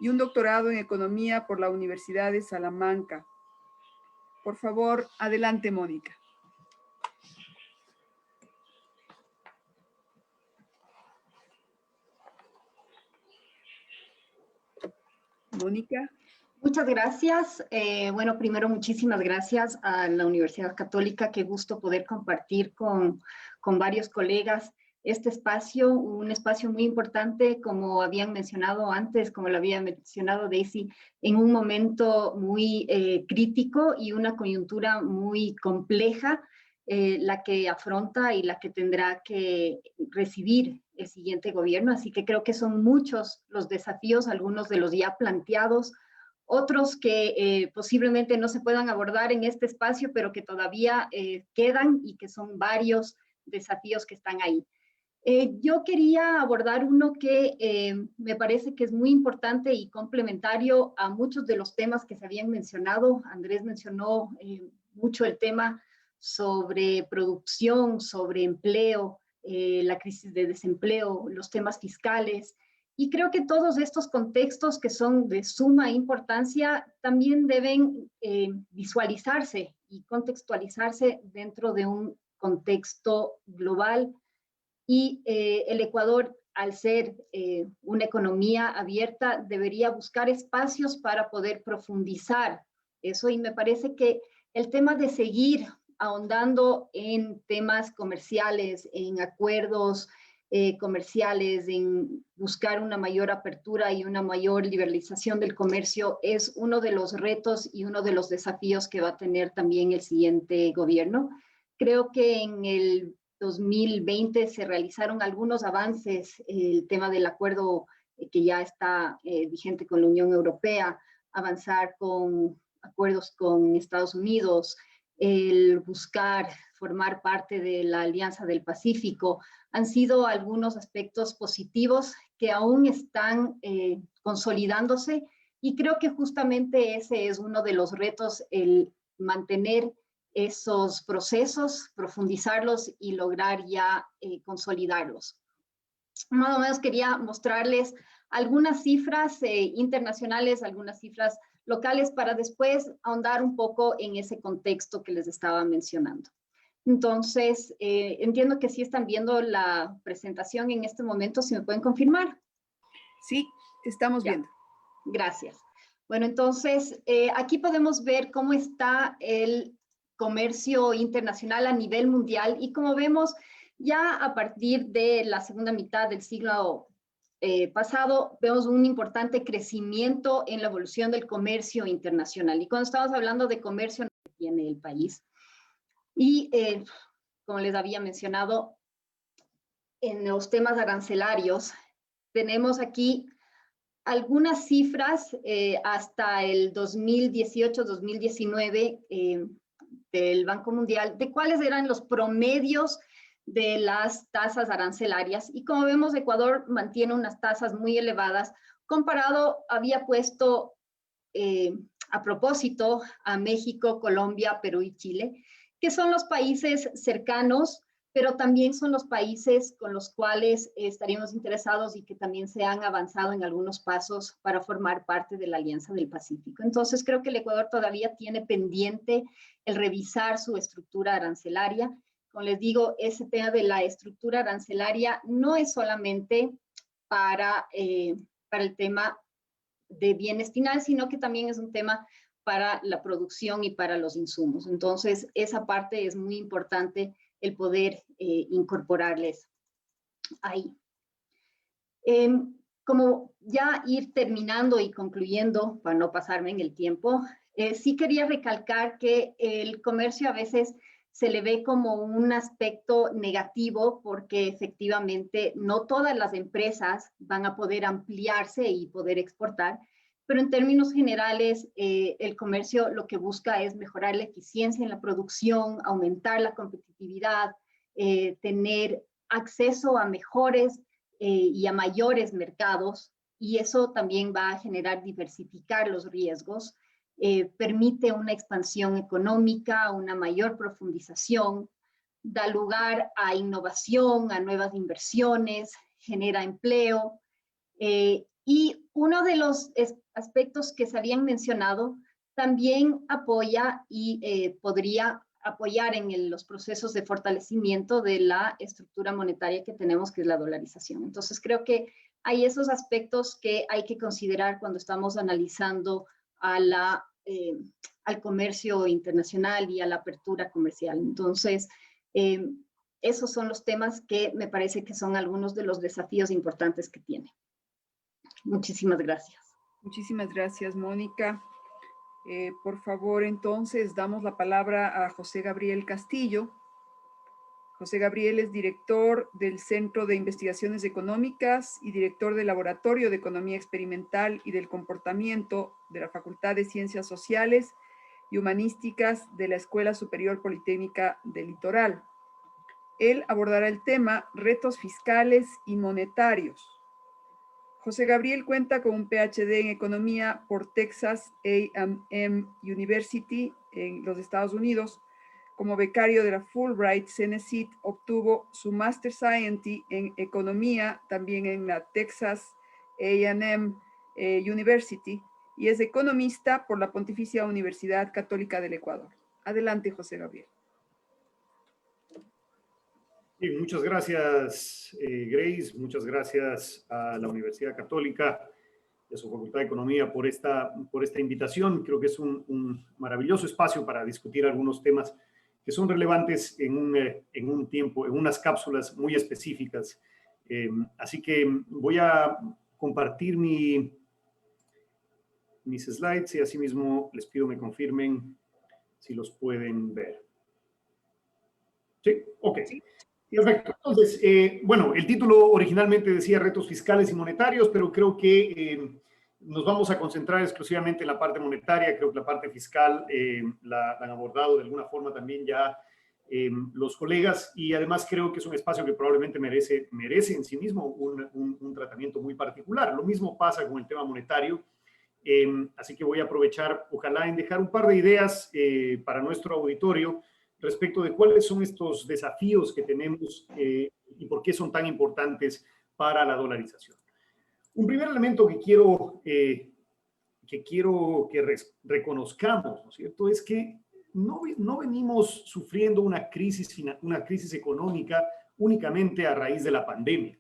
y un doctorado en economía por la Universidad de Salamanca. Por favor, adelante, Mónica. Mónica. Muchas gracias. Bueno, primero, muchísimas gracias a la Universidad Católica. Qué gusto poder compartir con varios colegas este espacio, un espacio muy importante, como habían mencionado antes, como lo había mencionado Daisy, en un momento muy crítico y una coyuntura muy compleja, la que afronta y la que tendrá que recibir el siguiente gobierno. Así que creo que son muchos los desafíos, algunos de los ya planteados, otros que posiblemente no se puedan abordar en este espacio, pero que todavía quedan y que son varios desafíos que están ahí. Yo quería abordar uno que me parece que es muy importante y complementario a muchos de los temas que se habían mencionado. Andrés mencionó mucho el tema sobre producción, sobre empleo, la crisis de desempleo, los temas fiscales. Y creo que todos estos contextos que son de suma importancia también deben visualizarse y contextualizarse dentro de un contexto global. Y el Ecuador, al ser una economía abierta, debería buscar espacios para poder profundizar eso. Y me parece que el tema de seguir ahondando en temas comerciales, en acuerdos comerciales, en buscar una mayor apertura y una mayor liberalización del comercio, es uno de los retos y uno de los desafíos que va a tener también el siguiente gobierno. Creo que en el 2020 se realizaron algunos avances, el tema del acuerdo que ya está vigente con la Unión Europea, avanzar con acuerdos con Estados Unidos, el buscar formar parte de la Alianza del Pacífico, han sido algunos aspectos positivos que aún están consolidándose, y creo que justamente ese es uno de los retos, el mantener esos procesos, profundizarlos y lograr ya consolidarlos. Más o menos quería mostrarles algunas cifras internacionales, algunas cifras locales, para después ahondar un poco en ese contexto que les estaba mencionando. Entonces, entiendo que sí están viendo la presentación en este momento, si me pueden confirmar. Sí, estamos viendo. Gracias. Bueno, entonces, aquí podemos ver cómo está el comercio internacional a nivel mundial, y como vemos, ya a partir de la segunda mitad del siglo pasado, vemos un importante crecimiento en la evolución del comercio internacional. Y cuando estamos hablando de comercio, no tiene el país. Y como les había mencionado, en los temas arancelarios, tenemos aquí algunas cifras hasta el 2018-2019 del Banco Mundial, de cuáles eran los promedios de las tasas arancelarias. Y como vemos, Ecuador mantiene unas tasas muy elevadas. Comparado, había puesto a propósito a México, Colombia, Perú y Chile, que son los países cercanos, pero también son los países con los cuales estaríamos interesados y que también se han avanzado en algunos pasos para formar parte de la Alianza del Pacífico. Entonces, creo que el Ecuador todavía tiene pendiente el revisar su estructura arancelaria. Como les digo, ese tema de la estructura arancelaria no es solamente para el tema de bienes finales, sino que también es un tema para la producción y para los insumos. Entonces, esa parte es muy importante, el poder incorporarles ahí. Como ya ir terminando y concluyendo, para no pasarme en el tiempo, sí quería recalcar que el comercio a veces se le ve como un aspecto negativo, porque efectivamente no todas las empresas van a poder ampliarse y poder exportar, pero en términos generales el comercio lo que busca es mejorar la eficiencia en la producción, aumentar la competitividad, tener acceso a mejores y a mayores mercados, y eso también va a generar diversificar los riesgos. Permite una expansión económica, una mayor profundización, da lugar a innovación, a nuevas inversiones, genera empleo. Y uno de los aspectos que se habían mencionado también apoya y podría apoyar en los procesos de fortalecimiento de la estructura monetaria que tenemos, que es la dolarización. Entonces, creo que hay esos aspectos que hay que considerar cuando estamos analizando al comercio internacional y a la apertura comercial. Entonces, esos son los temas que me parece que son algunos de los desafíos importantes que tiene. Muchísimas gracias. Muchísimas gracias, Mónica. Por favor, entonces, damos la palabra a José Gabriel Castillo. José Gabriel es director del Centro de Investigaciones Económicas y director del Laboratorio de Economía Experimental y del Comportamiento de la Facultad de Ciencias Sociales y Humanísticas de la Escuela Superior Politécnica del Litoral. Él abordará el tema retos fiscales y monetarios. José Gabriel cuenta con un PhD en Economía por Texas A&M University en los Estados Unidos, Como becario de la Fulbright, CENESID obtuvo su Master Scientist en Economía, también en la Texas A&M University, y es economista por la Pontificia Universidad Católica del Ecuador. Adelante, José Gabriel. Bien, muchas gracias, Grace. Muchas gracias a la Universidad Católica y a su Facultad de Economía por esta invitación. Creo que es un maravilloso espacio para discutir algunos temas que son relevantes en un tiempo, en unas cápsulas muy específicas. Así que voy a compartir mis slides y asimismo les pido me confirmen si los pueden ver. Sí, ok. Perfecto. Entonces, bueno, el título originalmente decía retos fiscales y monetarios, pero creo que nos vamos a concentrar exclusivamente en la parte monetaria. Creo que la parte fiscal la han abordado de alguna forma también ya los colegas, y además creo que es un espacio que probablemente merece en sí mismo un tratamiento muy particular. Lo mismo pasa con el tema monetario. Así que voy a aprovechar, ojalá, en dejar un par de ideas para nuestro auditorio respecto de cuáles son estos desafíos que tenemos y por qué son tan importantes para la dolarización. Un primer elemento que quiero que reconozcamos, ¿no es cierto?, es que no venimos sufriendo una crisis económica únicamente a raíz de la pandemia.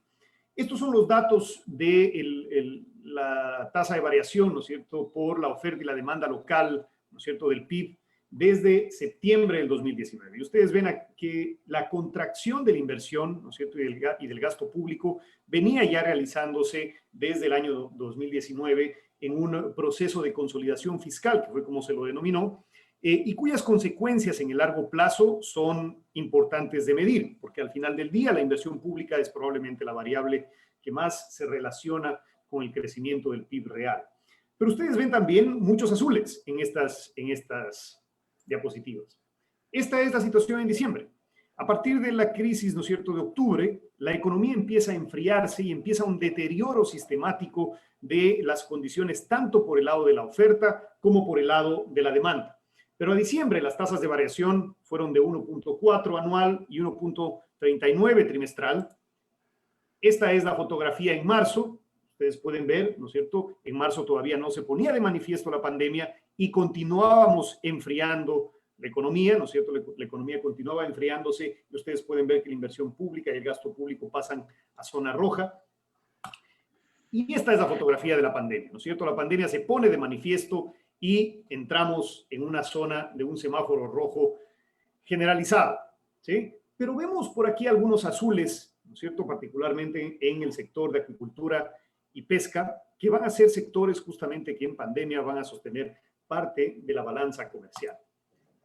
Estos son los datos de la tasa de variación, ¿no es cierto?, por la oferta y la demanda local, ¿no es cierto?, del PIB desde septiembre del 2019. Y ustedes ven que la contracción de la inversión, ¿no es cierto?, y del gasto público venía ya realizándose desde el año 2019 en un proceso de consolidación fiscal, que fue como se lo denominó, y cuyas consecuencias en el largo plazo son importantes de medir, porque al final del día la inversión pública es probablemente la variable que más se relaciona con el crecimiento del PIB real. Pero ustedes ven también muchos azules en estas diapositivas. Esta es la situación en diciembre. A partir de la crisis, ¿no es cierto?, de octubre, la economía empieza a enfriarse y empieza un deterioro sistemático de las condiciones tanto por el lado de la oferta como por el lado de la demanda. Pero a diciembre las tasas de variación fueron de 1.4 anual y 1.39 trimestral. Esta es la fotografía en marzo. Ustedes pueden ver, ¿no es cierto?, en marzo todavía no se ponía de manifiesto la pandemia y continuábamos enfriando la economía, ¿no es cierto? La economía continuaba enfriándose y ustedes pueden ver que la inversión pública y el gasto público pasan a zona roja. Y esta es la fotografía de la pandemia, ¿no es cierto? La pandemia se pone de manifiesto y entramos en una zona de un semáforo rojo generalizado, ¿sí? Pero vemos por aquí algunos azules, ¿no es cierto?, particularmente en el sector de acuicultura y pesca, que van a ser sectores justamente que en pandemia van a sostener parte de la balanza comercial.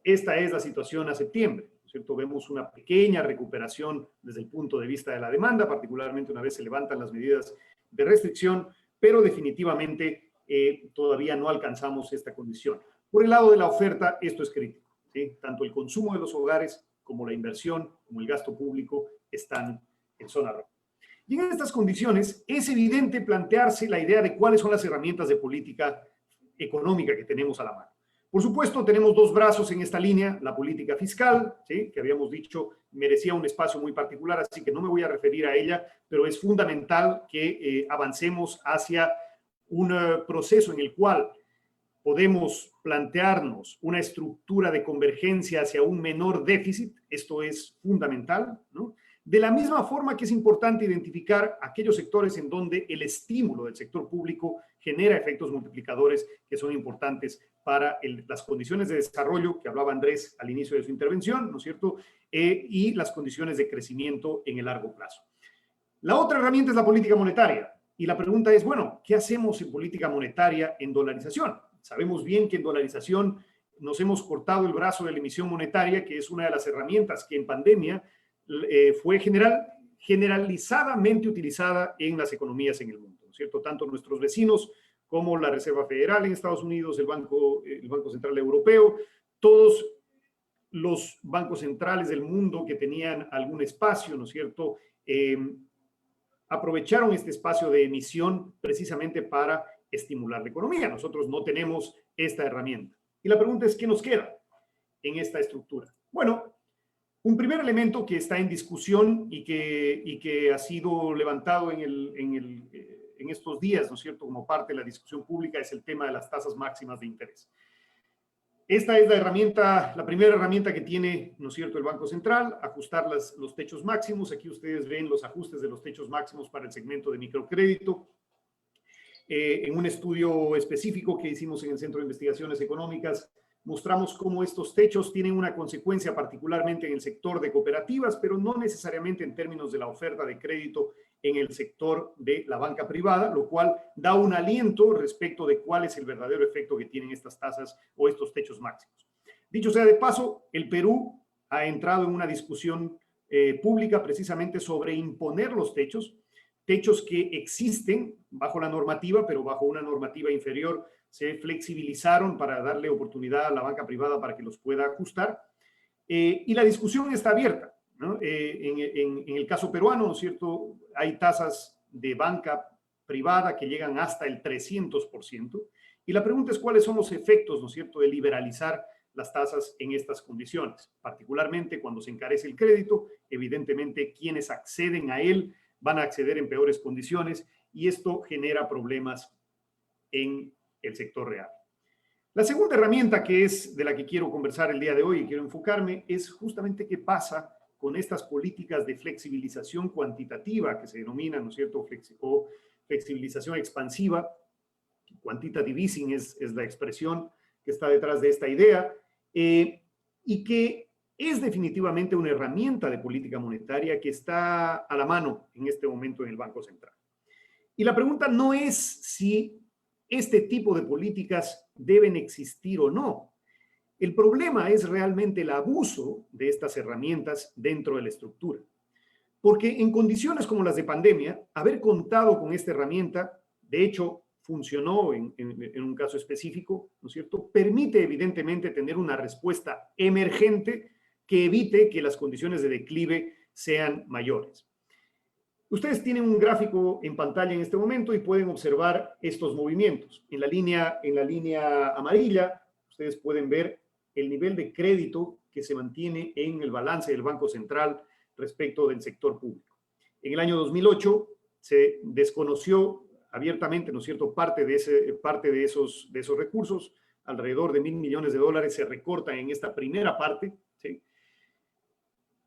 Esta es la situación a septiembre, ¿no es cierto? Vemos una pequeña recuperación desde el punto de vista de la demanda, particularmente una vez se levantan las medidas de restricción, pero definitivamente todavía no alcanzamos esta condición. Por el lado de la oferta, esto es crítico, ¿sí? Tanto el consumo de los hogares como la inversión, como el gasto público están en zona roja. Y en estas condiciones es evidente plantearse la idea de cuáles son las herramientas de política económica que tenemos a la mano. Por supuesto, tenemos dos brazos en esta línea, la política fiscal, ¿sí?, que habíamos dicho merecía un espacio muy particular, así que no me voy a referir a ella, pero es fundamental que avancemos hacia un proceso en el cual podemos plantearnos una estructura de convergencia hacia un menor déficit. Esto es fundamental, ¿no? De la misma forma que es importante identificar aquellos sectores en donde el estímulo del sector público genera efectos multiplicadores que son importantes para las condiciones de desarrollo que hablaba Andrés al inicio de su intervención, ¿no es cierto?, y las condiciones de crecimiento en el largo plazo. La otra herramienta es la política monetaria. Y la pregunta es, bueno, ¿qué hacemos en política monetaria en dolarización? Sabemos bien que en dolarización nos hemos cortado el brazo de la emisión monetaria, que es una de las herramientas que en pandemia fue generalizadamente utilizada en las economías en el mundo, ¿no es cierto? Tanto nuestros vecinos como la Reserva Federal en Estados Unidos, el Banco Central Europeo, todos los bancos centrales del mundo que tenían algún espacio, ¿no es cierto?, aprovecharon este espacio de emisión precisamente para estimular la economía. Nosotros no tenemos esta herramienta. Y la pregunta es, ¿qué nos queda en esta estructura? Bueno, un primer elemento que está en discusión y que ha sido levantado en estos días, ¿no es cierto?, como parte de la discusión pública, es el tema de las tasas máximas de interés. Esta es la primera herramienta que tiene, ¿no es cierto?, el Banco Central, ajustar los techos máximos. Aquí ustedes ven los ajustes de los techos máximos para el segmento de microcrédito. En un estudio específico que hicimos en el Centro de Investigaciones Económicas, mostramos cómo estos techos tienen una consecuencia particularmente en el sector de cooperativas, pero no necesariamente en términos de la oferta de crédito en el sector de la banca privada, lo cual da un aliento respecto de cuál es el verdadero efecto que tienen estas tasas o estos techos máximos. Dicho sea de paso, el Perú ha entrado en una discusión pública precisamente sobre imponer los techos que existen bajo la normativa, pero bajo una normativa inferior se flexibilizaron para darle oportunidad a la banca privada para que los pueda ajustar. Y la discusión está abierta, ¿no? En el caso peruano, ¿no es cierto?, hay tasas de banca privada que llegan hasta el 300%. Y la pregunta es cuáles son los efectos, ¿no es cierto?, de liberalizar las tasas en estas condiciones. Particularmente cuando se encarece el crédito, evidentemente quienes acceden a él van a acceder en peores condiciones y esto genera problemas en el sector real. La segunda herramienta que es de la que quiero conversar el día de hoy y quiero enfocarme es justamente qué pasa con estas políticas de flexibilización cuantitativa que se denominan, ¿no es cierto?, o flexibilización expansiva. Quantitative easing es la expresión que está detrás de esta idea y que es definitivamente una herramienta de política monetaria que está a la mano en este momento en el Banco Central. Y la pregunta no es si este tipo de políticas deben existir o no. El problema es realmente el abuso de estas herramientas dentro de la estructura. Porque en condiciones como las de pandemia, haber contado con esta herramienta, de hecho, funcionó en un caso específico, ¿no es cierto?, permite evidentemente tener una respuesta emergente que evite que las condiciones de declive sean mayores. Ustedes tienen un gráfico en pantalla en este momento y pueden observar estos movimientos. En la línea amarilla, ustedes pueden ver el nivel de crédito que se mantiene en el balance del Banco Central respecto del sector público. En el año 2008 se desconoció abiertamente, ¿no es cierto?, parte de esos recursos, alrededor de $1.000 millones se recortan en esta primera parte, ¿sí?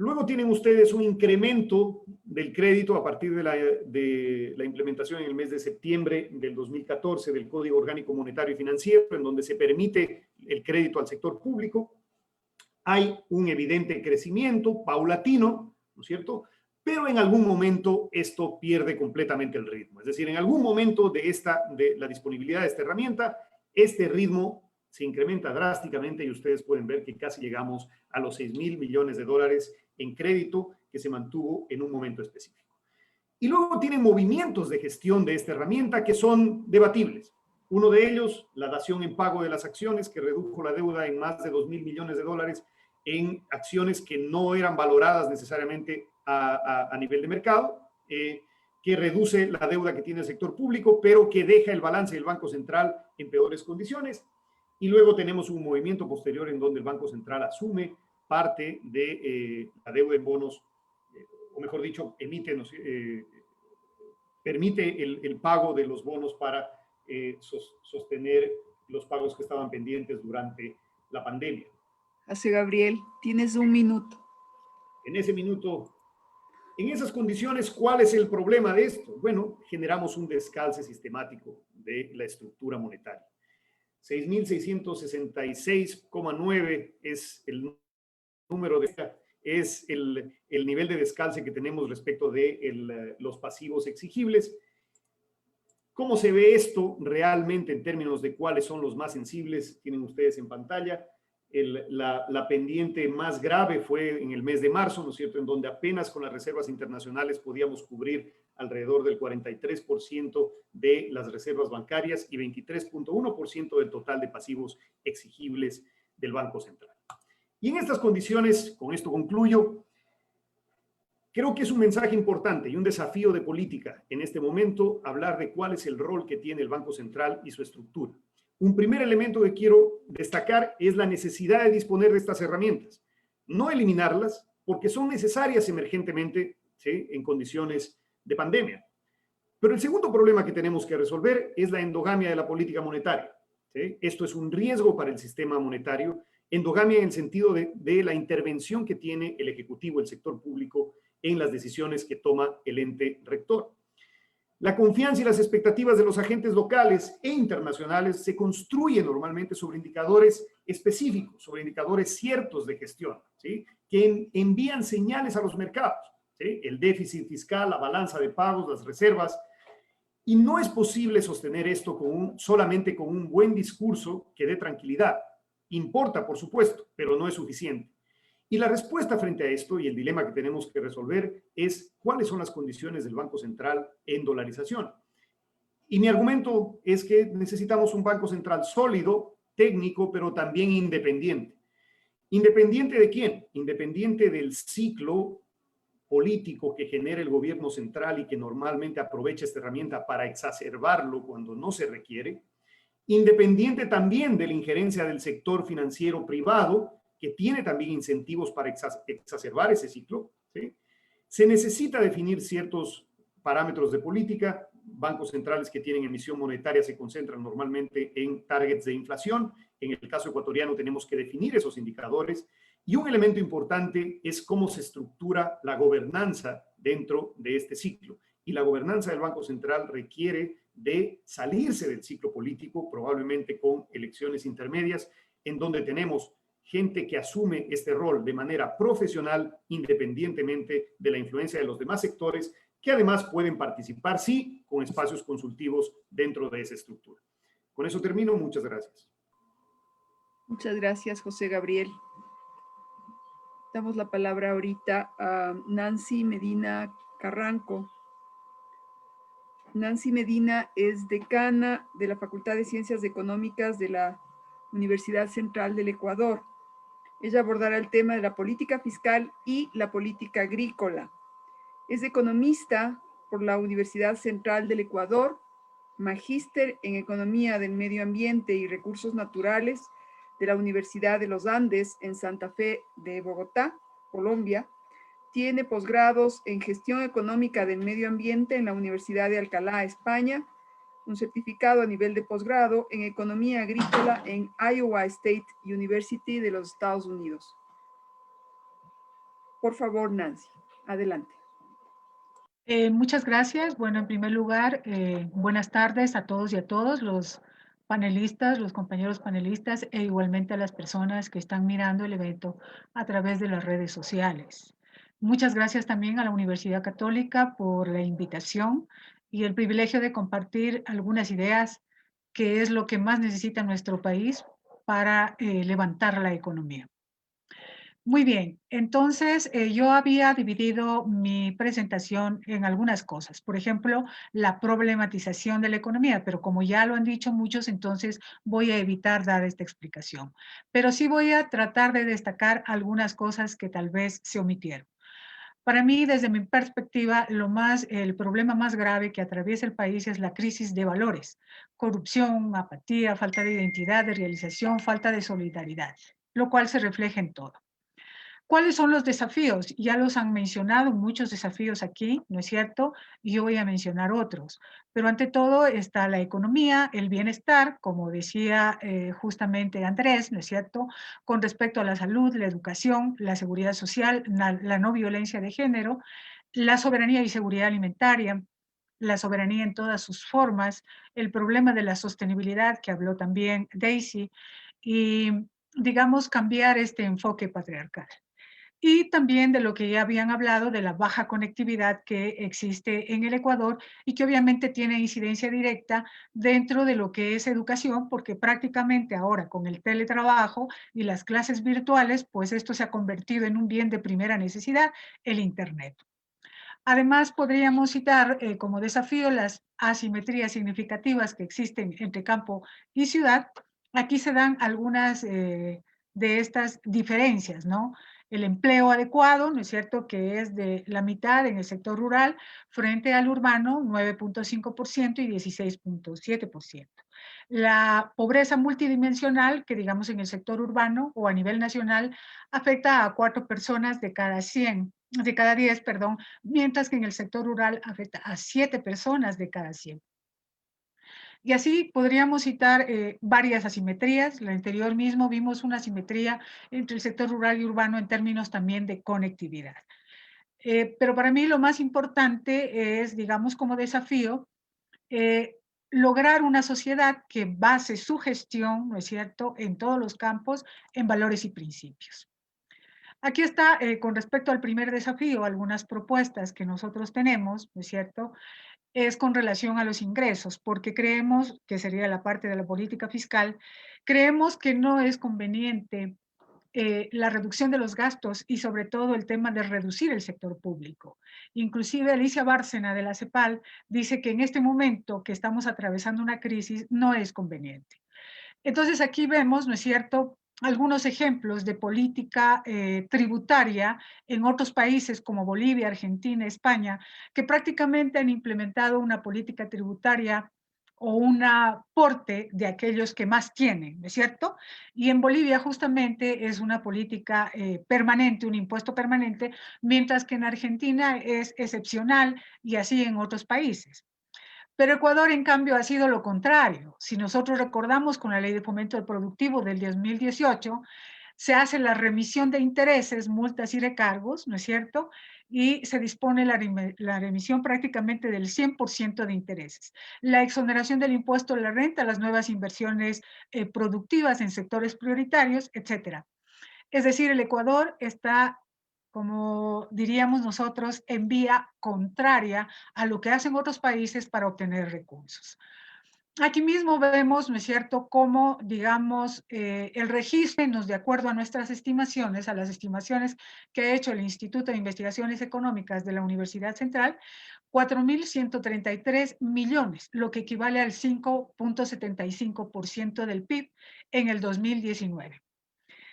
Luego tienen ustedes un incremento del crédito a partir de la implementación en el mes de septiembre del 2014 del Código Orgánico Monetario y Financiero, en donde se permite el crédito al sector público. Hay un evidente crecimiento paulatino, ¿no es cierto?, pero en algún momento esto pierde completamente el ritmo. Es decir, en algún momento de la disponibilidad de esta herramienta, este ritmo se incrementa drásticamente y ustedes pueden ver que casi llegamos a los $6.000 millones en crédito que se mantuvo en un momento específico. Y luego tienen movimientos de gestión de esta herramienta que son debatibles. Uno de ellos, la dación en pago de las acciones, que redujo la deuda en más de $2.000 millones en acciones que no eran valoradas necesariamente a nivel de mercado, que reduce la deuda que tiene el sector público, pero que deja el balance del Banco Central en peores condiciones. Y luego tenemos un movimiento posterior en donde el Banco Central asume parte de la deuda en bonos, o mejor dicho, permite el pago de los bonos para sostener los pagos que estaban pendientes durante la pandemia. José Gabriel, tienes un minuto. En ese minuto, en esas condiciones, ¿cuál es el problema de esto? Bueno, generamos un descalce sistemático de la estructura monetaria. 6.666,9 es el número es el nivel de descalce que tenemos respecto de los pasivos exigibles. ¿Cómo se ve esto realmente en términos de cuáles son los más sensibles? Tienen ustedes en pantalla. La pendiente más grave fue en el mes de marzo, ¿no es cierto?, en donde apenas con las reservas internacionales podíamos cubrir alrededor del 43% de las reservas bancarias y 23.1% del total de pasivos exigibles del Banco Central. Y en estas condiciones, con esto concluyo, creo que es un mensaje importante y un desafío de política en este momento hablar de cuál es el rol que tiene el Banco Central y su estructura. Un primer elemento que quiero destacar es la necesidad de disponer de estas herramientas. no eliminarlas, porque son necesarias emergentemente, ¿sí?, en condiciones de pandemia. Pero el segundo problema que tenemos que resolver es la endogamia de la política monetaria, ¿sí? Esto es un riesgo para el sistema monetario, endogamia en el sentido de la intervención que tiene el Ejecutivo, el sector público, en las decisiones que toma el ente rector. La confianza y las expectativas de los agentes locales e internacionales se construyen normalmente sobre indicadores específicos, sobre indicadores ciertos de gestión, ¿sí?, que envían señales a los mercados, ¿sí?, el déficit fiscal, la balanza de pagos, las reservas, y no es posible sostener esto solamente con un buen discurso que dé tranquilidad. Importa, por supuesto, pero no es suficiente. Y la respuesta frente a esto y el dilema que tenemos que resolver es cuáles son las condiciones del Banco Central en dolarización. Y mi argumento es que necesitamos un Banco Central sólido, técnico, pero también independiente. ¿Independiente de quién? Independiente del ciclo político que genera el gobierno central y que normalmente aprovecha esta herramienta para exacerbarlo cuando no se requiere. Independiente también de la injerencia del sector financiero privado, que tiene también incentivos para exacerbar ese ciclo, ¿sí? Se necesita definir ciertos parámetros de política. Bancos centrales que tienen emisión monetaria se concentran normalmente en targets de inflación. En el caso ecuatoriano tenemos que definir esos indicadores. Y un elemento importante es cómo se estructura la gobernanza dentro de este ciclo. Y la gobernanza del Banco Central requiere de salirse del ciclo político, probablemente con elecciones intermedias, en donde tenemos gente que asume este rol de manera profesional, independientemente de la influencia de los demás sectores, que además pueden participar, sí, con espacios consultivos dentro de esa estructura. Con eso termino. Muchas gracias. Muchas gracias, José Gabriel. Damos la palabra ahorita a Nancy Medina Carranco. Nancy Medina es decana de la Facultad de Ciencias Económicas de la Universidad Central del Ecuador. Ella abordará el tema de la política fiscal y la política agrícola. Es economista por la Universidad Central del Ecuador, magíster en Economía del Medio Ambiente y Recursos Naturales de la Universidad de los Andes en Santa Fe de Bogotá, Colombia. Tiene posgrados en Gestión Económica del Medio Ambiente en la Universidad de Alcalá, España, un certificado a nivel de posgrado en Economía Agrícola en Iowa State University de los Estados Unidos. Por favor, Nancy, adelante. Muchas gracias. Bueno, en primer lugar, buenas tardes a todos y a todos los panelistas, los compañeros panelistas e igualmente a las personas que están mirando el evento a través de las redes sociales. Muchas gracias también a la Universidad Católica por la invitación y el privilegio de compartir algunas ideas que es lo que más necesita nuestro país para levantar la economía. Muy bien, entonces yo había dividido mi presentación en algunas cosas. Por ejemplo, la problematización de la economía, pero como ya lo han dicho muchos, entonces voy a evitar dar esta explicación. Pero sí voy a tratar de destacar algunas cosas que tal vez se omitieron. Para mí, desde mi perspectiva, el problema más grave que atraviesa el país es la crisis de valores. Corrupción, apatía, falta de identidad, de realización, falta de solidaridad, lo cual se refleja en todo. ¿Cuáles son los desafíos? Ya los han mencionado, muchos desafíos aquí, ¿no es cierto? Y yo voy a mencionar otros. Pero ante todo está la economía, el bienestar, como decía justamente Andrés, ¿no es cierto? Con respecto a la salud, la educación, la seguridad social, la no violencia de género, la soberanía y seguridad alimentaria, la soberanía en todas sus formas, el problema de la sostenibilidad que habló también Daisy, y digamos cambiar este enfoque patriarcal. Y también de lo que ya habían hablado, de la baja conectividad que existe en el Ecuador y que obviamente tiene incidencia directa dentro de lo que es educación, porque prácticamente ahora con el teletrabajo y las clases virtuales, pues esto se ha convertido en un bien de primera necesidad, el Internet. Además, podríamos citar como desafío las asimetrías significativas que existen entre campo y ciudad. Aquí se dan algunas de estas diferencias, ¿no? El empleo adecuado, ¿no es cierto?, que es de la mitad en el sector rural frente al urbano, 9.5% y 16.7%. La pobreza multidimensional, que digamos en el sector urbano o a nivel nacional, afecta a 4 personas de cada 10, perdón, mientras que en el sector rural afecta a 7 personas de cada 100. Y así podríamos citar varias asimetrías. La anterior mismo vimos una asimetría entre el sector rural y urbano en términos también de conectividad. Pero para mí lo más importante es, digamos, como desafío, lograr una sociedad que base su gestión, ¿no es cierto?, en todos los campos, en valores y principios. Aquí está, con respecto al primer desafío, algunas propuestas que nosotros tenemos, ¿no es cierto?, es con relación a los ingresos, porque creemos, que sería la parte de la política fiscal, creemos que no es conveniente la reducción de los gastos y sobre todo el tema de reducir el sector público. Inclusive Alicia Bárcena de la CEPAL dice que en este momento que estamos atravesando una crisis no es conveniente. Entonces aquí vemos, ¿no es cierto?, algunos ejemplos de política tributaria en otros países como Bolivia, Argentina, España, que prácticamente han implementado una política tributaria o un aporte de aquellos que más tienen, ¿no es cierto? Y en Bolivia justamente es una política permanente, un impuesto permanente, mientras que en Argentina es excepcional y así en otros países. Pero Ecuador, en cambio, ha sido lo contrario. Si nosotros recordamos con la Ley de Fomento del Productivo del 2018, se hace la remisión de intereses, multas y recargos, ¿no es cierto? Y se dispone la remisión prácticamente del 100% de intereses. La exoneración del impuesto de la renta, las nuevas inversiones productivas en sectores prioritarios, etcétera. Es decir, el Ecuador está, como diríamos nosotros, en vía contraria a lo que hacen otros países para obtener recursos. Aquí mismo vemos, ¿no es cierto?, cómo, digamos, el registro, de acuerdo a nuestras estimaciones, a las estimaciones que ha hecho el Instituto de Investigaciones Económicas de la Universidad Central, 4.133 millones, lo que equivale al 5.75% del PIB en el 2019.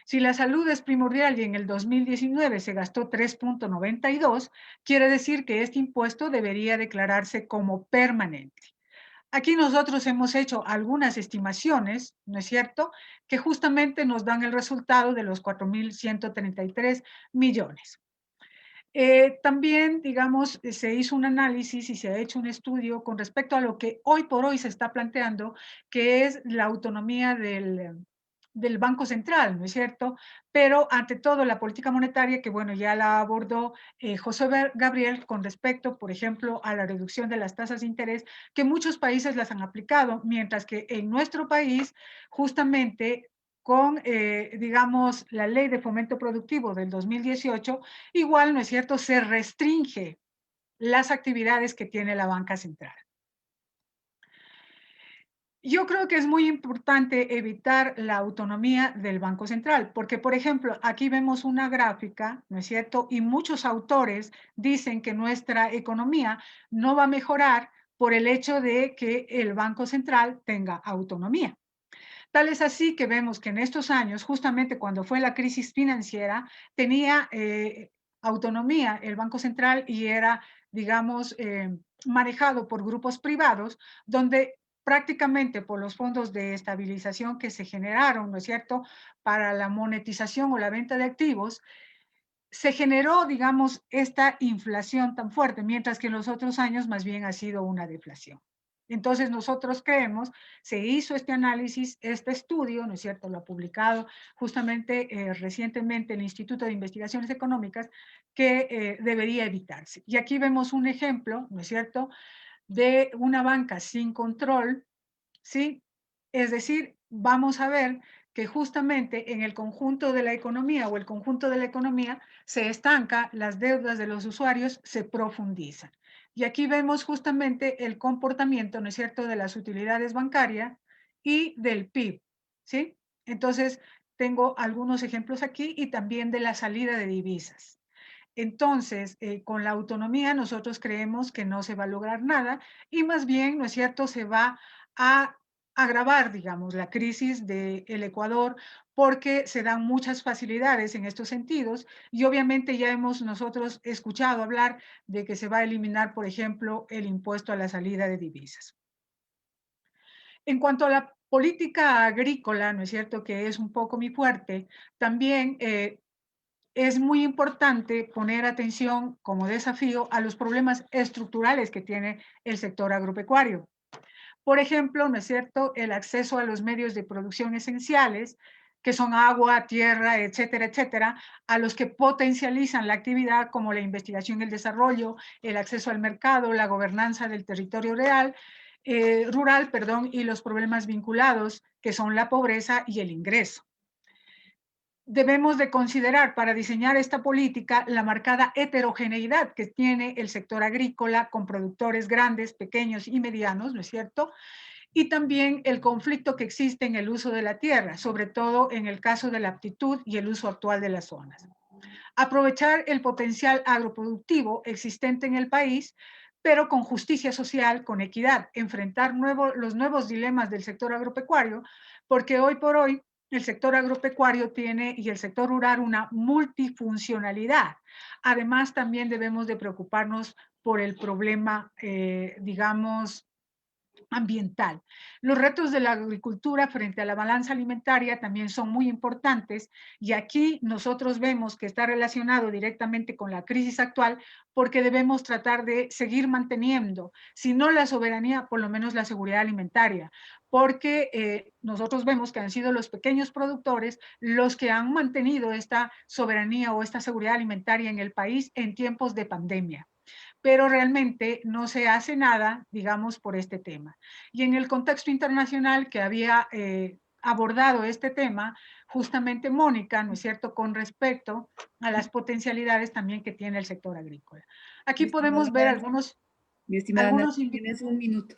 Si la salud es primordial y en el 2019 se gastó 3.92, quiere decir que este impuesto debería declararse como permanente. Aquí nosotros hemos hecho algunas estimaciones, ¿no es cierto?, que justamente nos dan el resultado de los 4.133 millones. También, digamos, se hizo un análisis y se ha hecho un estudio con respecto a lo que hoy por hoy se está planteando, que es la autonomía del Banco Central, ¿no es cierto? Pero ante todo la política monetaria, que bueno, ya la abordó José Gabriel con respecto, por ejemplo, a la reducción de las tasas de interés, que muchos países las han aplicado, mientras que en nuestro país, justamente con, digamos, la Ley de Fomento Productivo del 2018, igual, ¿no es cierto?, se restringe las actividades que tiene la banca central. Yo creo que es muy importante evitar la autonomía del Banco Central, porque, por ejemplo, aquí vemos una gráfica, ¿no es cierto? Y muchos autores dicen que nuestra economía no va a mejorar por el hecho de que el Banco Central tenga autonomía. Tal es así que vemos que en estos años, justamente cuando fue la crisis financiera, tenía autonomía el Banco Central y era, digamos, manejado por grupos privados, donde prácticamente por los fondos de estabilización que se generaron, ¿no es cierto?, para la monetización o la venta de activos, se generó, digamos, esta inflación tan fuerte, mientras que en los otros años más bien ha sido una deflación. Entonces nosotros creemos, se hizo este análisis, este estudio, ¿no es cierto?, lo ha publicado justamente recientemente el Instituto de Investigaciones Económicas, que debería evitarse. Y aquí vemos un ejemplo, ¿no es cierto?, de una banca sin control, ¿sí? Es decir, vamos a ver que justamente en el conjunto de la economía o el conjunto de la economía se estanca, las deudas de los usuarios se profundizan. Y aquí vemos justamente el comportamiento, ¿no es cierto?, de las utilidades bancarias y del PIB, ¿sí? Entonces, tengo algunos ejemplos aquí y también de la salida de divisas. Entonces, con la autonomía nosotros creemos que no se va a lograr nada y más bien, ¿no es cierto?, se va a agravar, digamos, la crisis del Ecuador porque se dan muchas facilidades en estos sentidos y obviamente ya hemos nosotros escuchado hablar de que se va a eliminar, por ejemplo, el impuesto a la salida de divisas. En cuanto a la política agrícola, ¿no es cierto?, que es un poco mi fuerte, también es muy importante poner atención como desafío a los problemas estructurales que tiene el sector agropecuario. Por ejemplo, ¿no es cierto?, el acceso a los medios de producción esenciales, que son agua, tierra, etcétera, etcétera, a los que potencializan la actividad como la investigación y el desarrollo, el acceso al mercado, la gobernanza del territorio rural, y los problemas vinculados, que son la pobreza y el ingreso. Debemos de considerar para diseñar esta política la marcada heterogeneidad que tiene el sector agrícola con productores grandes, pequeños y medianos, ¿no es cierto?, y también el conflicto que existe en el uso de la tierra, sobre todo en el caso de la aptitud y el uso actual de las zonas. Aprovechar el potencial agroproductivo existente en el país, pero con justicia social, con equidad, enfrentar los nuevos dilemas del sector agropecuario, porque hoy por hoy el sector agropecuario tiene y el sector rural una multifuncionalidad. Además, también debemos de preocuparnos por el problema, digamos, ambiental. Los retos de la agricultura frente a la balanza alimentaria también son muy importantes y aquí nosotros vemos que está relacionado directamente con la crisis actual porque debemos tratar de seguir manteniendo, si no la soberanía, por lo menos la seguridad alimentaria, porque nosotros vemos que han sido los pequeños productores los que han mantenido esta soberanía o esta seguridad alimentaria en el país en tiempos de pandemia, pero realmente no se hace nada, digamos, por este tema. Y en el contexto internacional que había abordado este tema, justamente Mónica, ¿no es cierto?, con respecto a las potencialidades también que tiene el sector agrícola. Aquí podemos ver Mi estimada Nancy, tienes un minuto.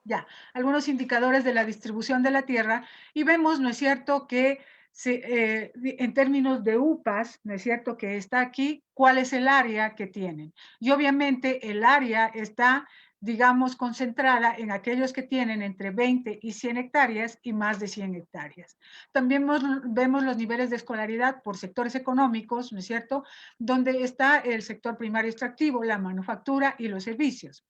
Ya, algunos indicadores de la distribución de la tierra y vemos, ¿no es cierto?, que en términos de UPAs, ¿no es cierto?, que está aquí, cuál es el área que tienen. Y obviamente el área está, digamos, concentrada en aquellos que tienen entre 20 y 100 hectáreas y más de 100 hectáreas. También vemos los niveles de escolaridad por sectores económicos, ¿no es cierto?, donde está el sector primario extractivo, la manufactura y los servicios.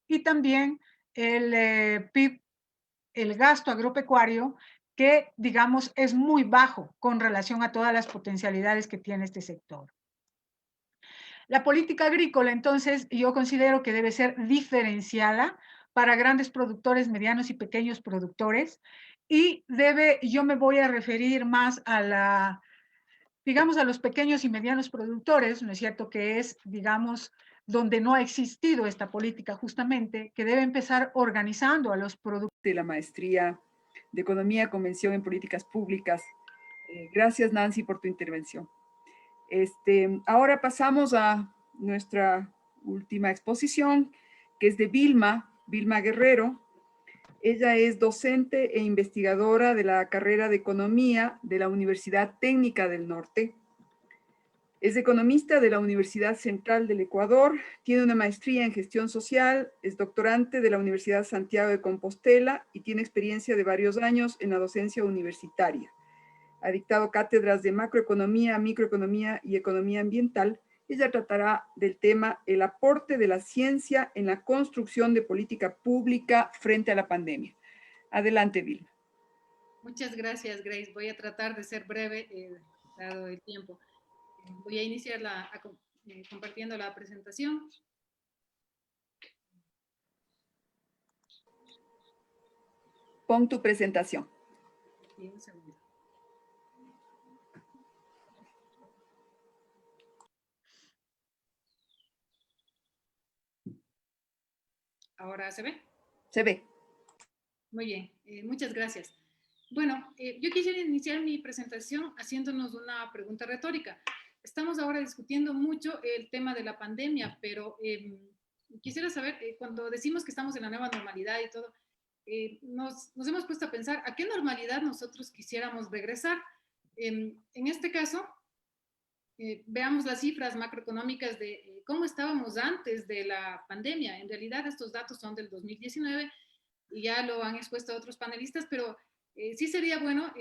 Y también el PIB, el gasto agropecuario, que digamos es muy bajo con relación a todas las potencialidades que tiene este sector. La política agrícola, entonces, yo considero que debe ser diferenciada para grandes productores, medianos y pequeños productores, y yo me voy a referir más a digamos, a los pequeños y medianos productores, ¿no es cierto?, que es, digamos, donde no ha existido esta política justamente, que debe empezar organizando a los productores. De la maestría de Economía, Convención en Políticas Públicas. Gracias, Nancy, por tu intervención. Ahora pasamos a nuestra última exposición, que es de Vilma Guerrero. Ella es docente e investigadora de la carrera de Economía de la Universidad Técnica del Norte. Es economista de la Universidad Central del Ecuador, tiene una maestría en gestión social, es doctorante de la Universidad Santiago de Compostela y tiene experiencia de varios años en la docencia universitaria. Ha dictado cátedras de macroeconomía, microeconomía y economía ambiental. Ella tratará del tema el aporte de la ciencia en la construcción de política pública frente a la pandemia. Adelante, Vilma. Muchas gracias, Grace. Voy a tratar de ser breve, dado el tiempo. Voy a iniciar compartiendo la presentación. Pon tu presentación. Sí, un segundo. ¿Ahora se ve? Se ve. Muy bien, muchas gracias. Bueno, yo quisiera iniciar mi presentación haciéndonos una pregunta retórica. Estamos ahora discutiendo mucho el tema de la pandemia, pero quisiera saber, cuando decimos que estamos en la nueva normalidad y todo, nos hemos puesto a pensar a qué normalidad nosotros quisiéramos regresar. En este caso, veamos las cifras macroeconómicas de cómo estábamos antes de la pandemia. En realidad, estos datos son del 2019 y ya lo han expuesto otros panelistas, pero sí sería bueno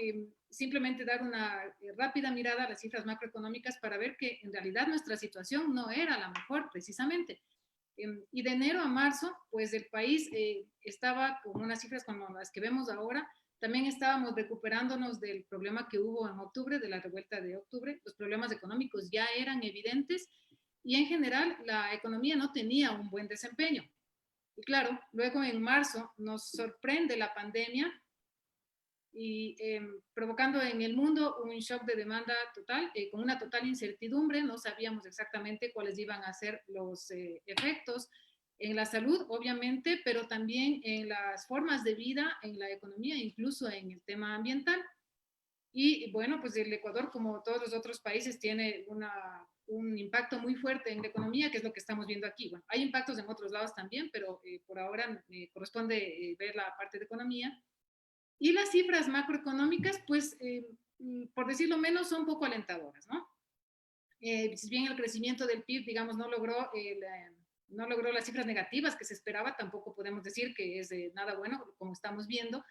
simplemente dar una rápida mirada a las cifras macroeconómicas para ver que en realidad nuestra situación no era la mejor precisamente. Y de enero a marzo, pues el país estaba con unas cifras como las que vemos ahora. También estábamos recuperándonos del problema que hubo en octubre, de la revuelta de octubre. Los problemas económicos ya eran evidentes y en general la economía no tenía un buen desempeño. Y claro, luego en marzo nos sorprende la pandemia y provocando en el mundo un shock de demanda total, con una total incertidumbre. No sabíamos exactamente cuáles iban a ser los efectos en la salud, obviamente, pero también en las formas de vida, en la economía, incluso en el tema ambiental. Y bueno, pues el Ecuador, como todos los otros países, tiene un impacto muy fuerte en la economía, que es lo que estamos viendo aquí. Bueno, hay impactos en otros lados también, pero por ahora corresponde ver la parte de economía. Y las cifras macroeconómicas, pues, por decirlo menos, son poco alentadoras, ¿no? Si bien el crecimiento del PIB, digamos, no logró las cifras negativas que se esperaba, tampoco podemos decir que es nada bueno, como estamos viendo.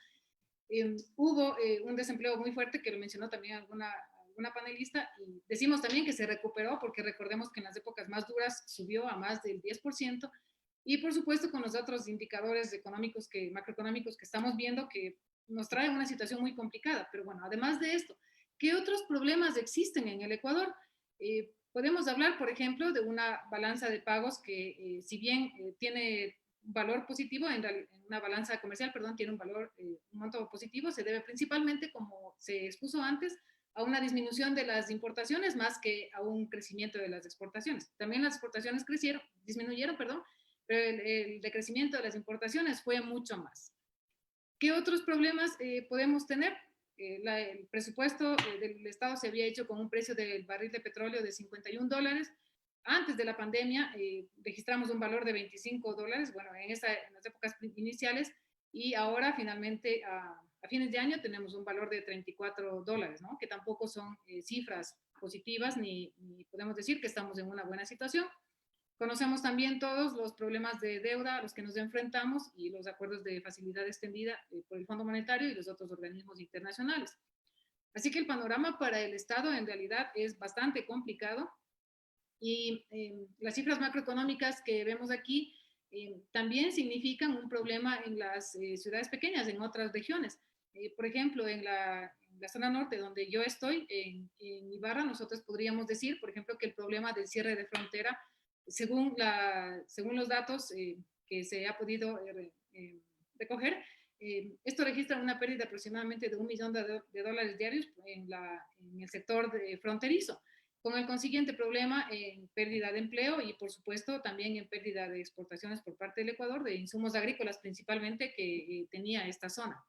Hubo un desempleo muy fuerte, que lo mencionó también alguna panelista, y decimos también que se recuperó, porque recordemos que en las épocas más duras subió a más del 10%, y por supuesto con los otros indicadores económicos macroeconómicos que estamos viendo, que nos trae una situación muy complicada. Pero bueno, además de esto, ¿qué otros problemas existen en el Ecuador? Podemos hablar, por ejemplo, de una balanza de pagos que, si bien tiene un valor positivo, en una balanza comercial, perdón, tiene un monto positivo, se debe principalmente, como se expuso antes, a una disminución de las importaciones más que a un crecimiento de las exportaciones. También las exportaciones disminuyeron, pero el decrecimiento de las importaciones fue mucho más. ¿Qué otros problemas podemos tener? El presupuesto del Estado se había hecho con un precio del barril de petróleo de $51. Antes de la pandemia registramos un valor de $25, bueno, en las épocas iniciales, y ahora finalmente a fines de año tenemos un valor de $34, ¿no? Que tampoco son cifras positivas, ni podemos decir que estamos en una buena situación. Conocemos también todos los problemas de deuda a los que nos enfrentamos y los acuerdos de facilidad extendida por el Fondo Monetario y los otros organismos internacionales. Así que el panorama para el Estado en realidad es bastante complicado, y las cifras macroeconómicas que vemos aquí también significan un problema en las ciudades pequeñas, en otras regiones. Por ejemplo, en la zona norte donde yo estoy, en Ibarra, nosotros podríamos decir, por ejemplo, que el problema del cierre de frontera, según los datos que se ha podido recoger, esto registra una pérdida aproximadamente de $1 millón diarios en el sector fronterizo, con el consiguiente problema en pérdida de empleo y, por supuesto, también en pérdida de exportaciones por parte del Ecuador, de insumos agrícolas principalmente que tenía esta zona.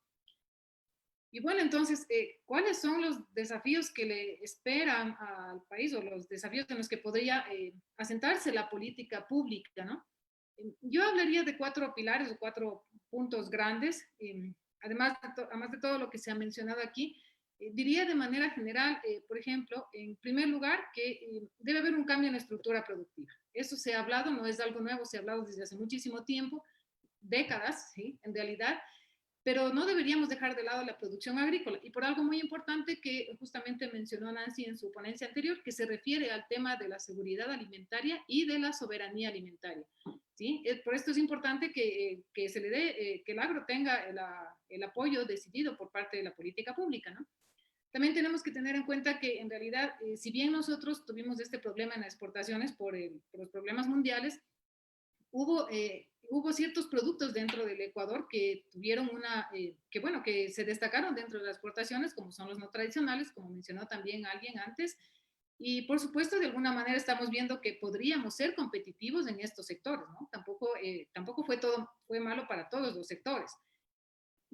Y bueno, entonces, ¿cuáles son los desafíos que le esperan al país, o los desafíos en los que podría asentarse la política pública, ¿no? Yo hablaría de 4 pilares o 4 puntos grandes, además de todo lo que se ha mencionado aquí. Diría de manera general, por ejemplo, en primer lugar, que debe haber un cambio en la estructura productiva. Eso se ha hablado, no es algo nuevo, se ha hablado desde hace muchísimo tiempo, décadas, ¿sí? En realidad, pero no deberíamos dejar de lado la producción agrícola, y por algo muy importante que justamente mencionó Nancy en su ponencia anterior, que se refiere al tema de la seguridad alimentaria y de la soberanía alimentaria, ¿sí? Por esto es importante que se le dé, que el agro tenga el apoyo decidido por parte de la política pública, ¿no? También tenemos que tener en cuenta que en realidad, si bien nosotros tuvimos este problema en las exportaciones por los problemas mundiales, hubo ciertos productos dentro del Ecuador que tuvieron que se destacaron dentro de las exportaciones, como son los no tradicionales, como mencionó también alguien antes, y por supuesto de alguna manera estamos viendo que podríamos ser competitivos en estos sectores, ¿no? Tampoco fue malo para todos los sectores.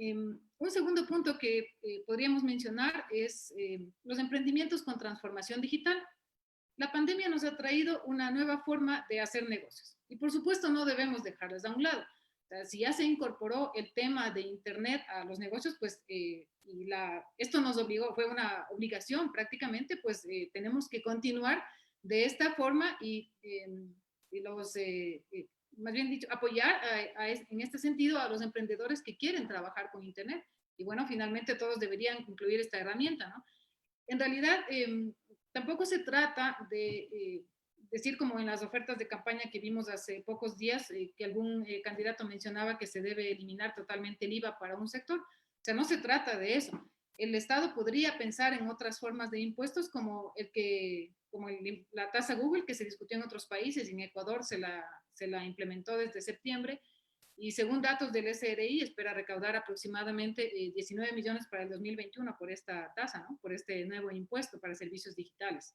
Un segundo punto que podríamos mencionar es los emprendimientos con transformación digital. La pandemia nos ha traído una nueva forma de hacer negocios y por supuesto no debemos dejarlas a un lado. O sea, si ya se incorporó el tema de Internet a los negocios, pues esto nos obligó, fue una obligación prácticamente, pues tenemos que continuar de esta forma más bien dicho, apoyar en este sentido a los emprendedores que quieren trabajar con Internet. Y bueno, finalmente todos deberían incluir esta herramienta, ¿no? En realidad, tampoco se trata de decir, como en las ofertas de campaña que vimos hace pocos días, que algún candidato mencionaba que se debe eliminar totalmente el IVA para un sector. O sea, no se trata de eso. El Estado podría pensar en otras formas de impuestos como la tasa Google que se discutió en otros países, y en Ecuador se la implementó desde septiembre, y según datos del SRI espera recaudar aproximadamente 19 millones para el 2021 por esta tasa, ¿no? Por este nuevo impuesto para servicios digitales.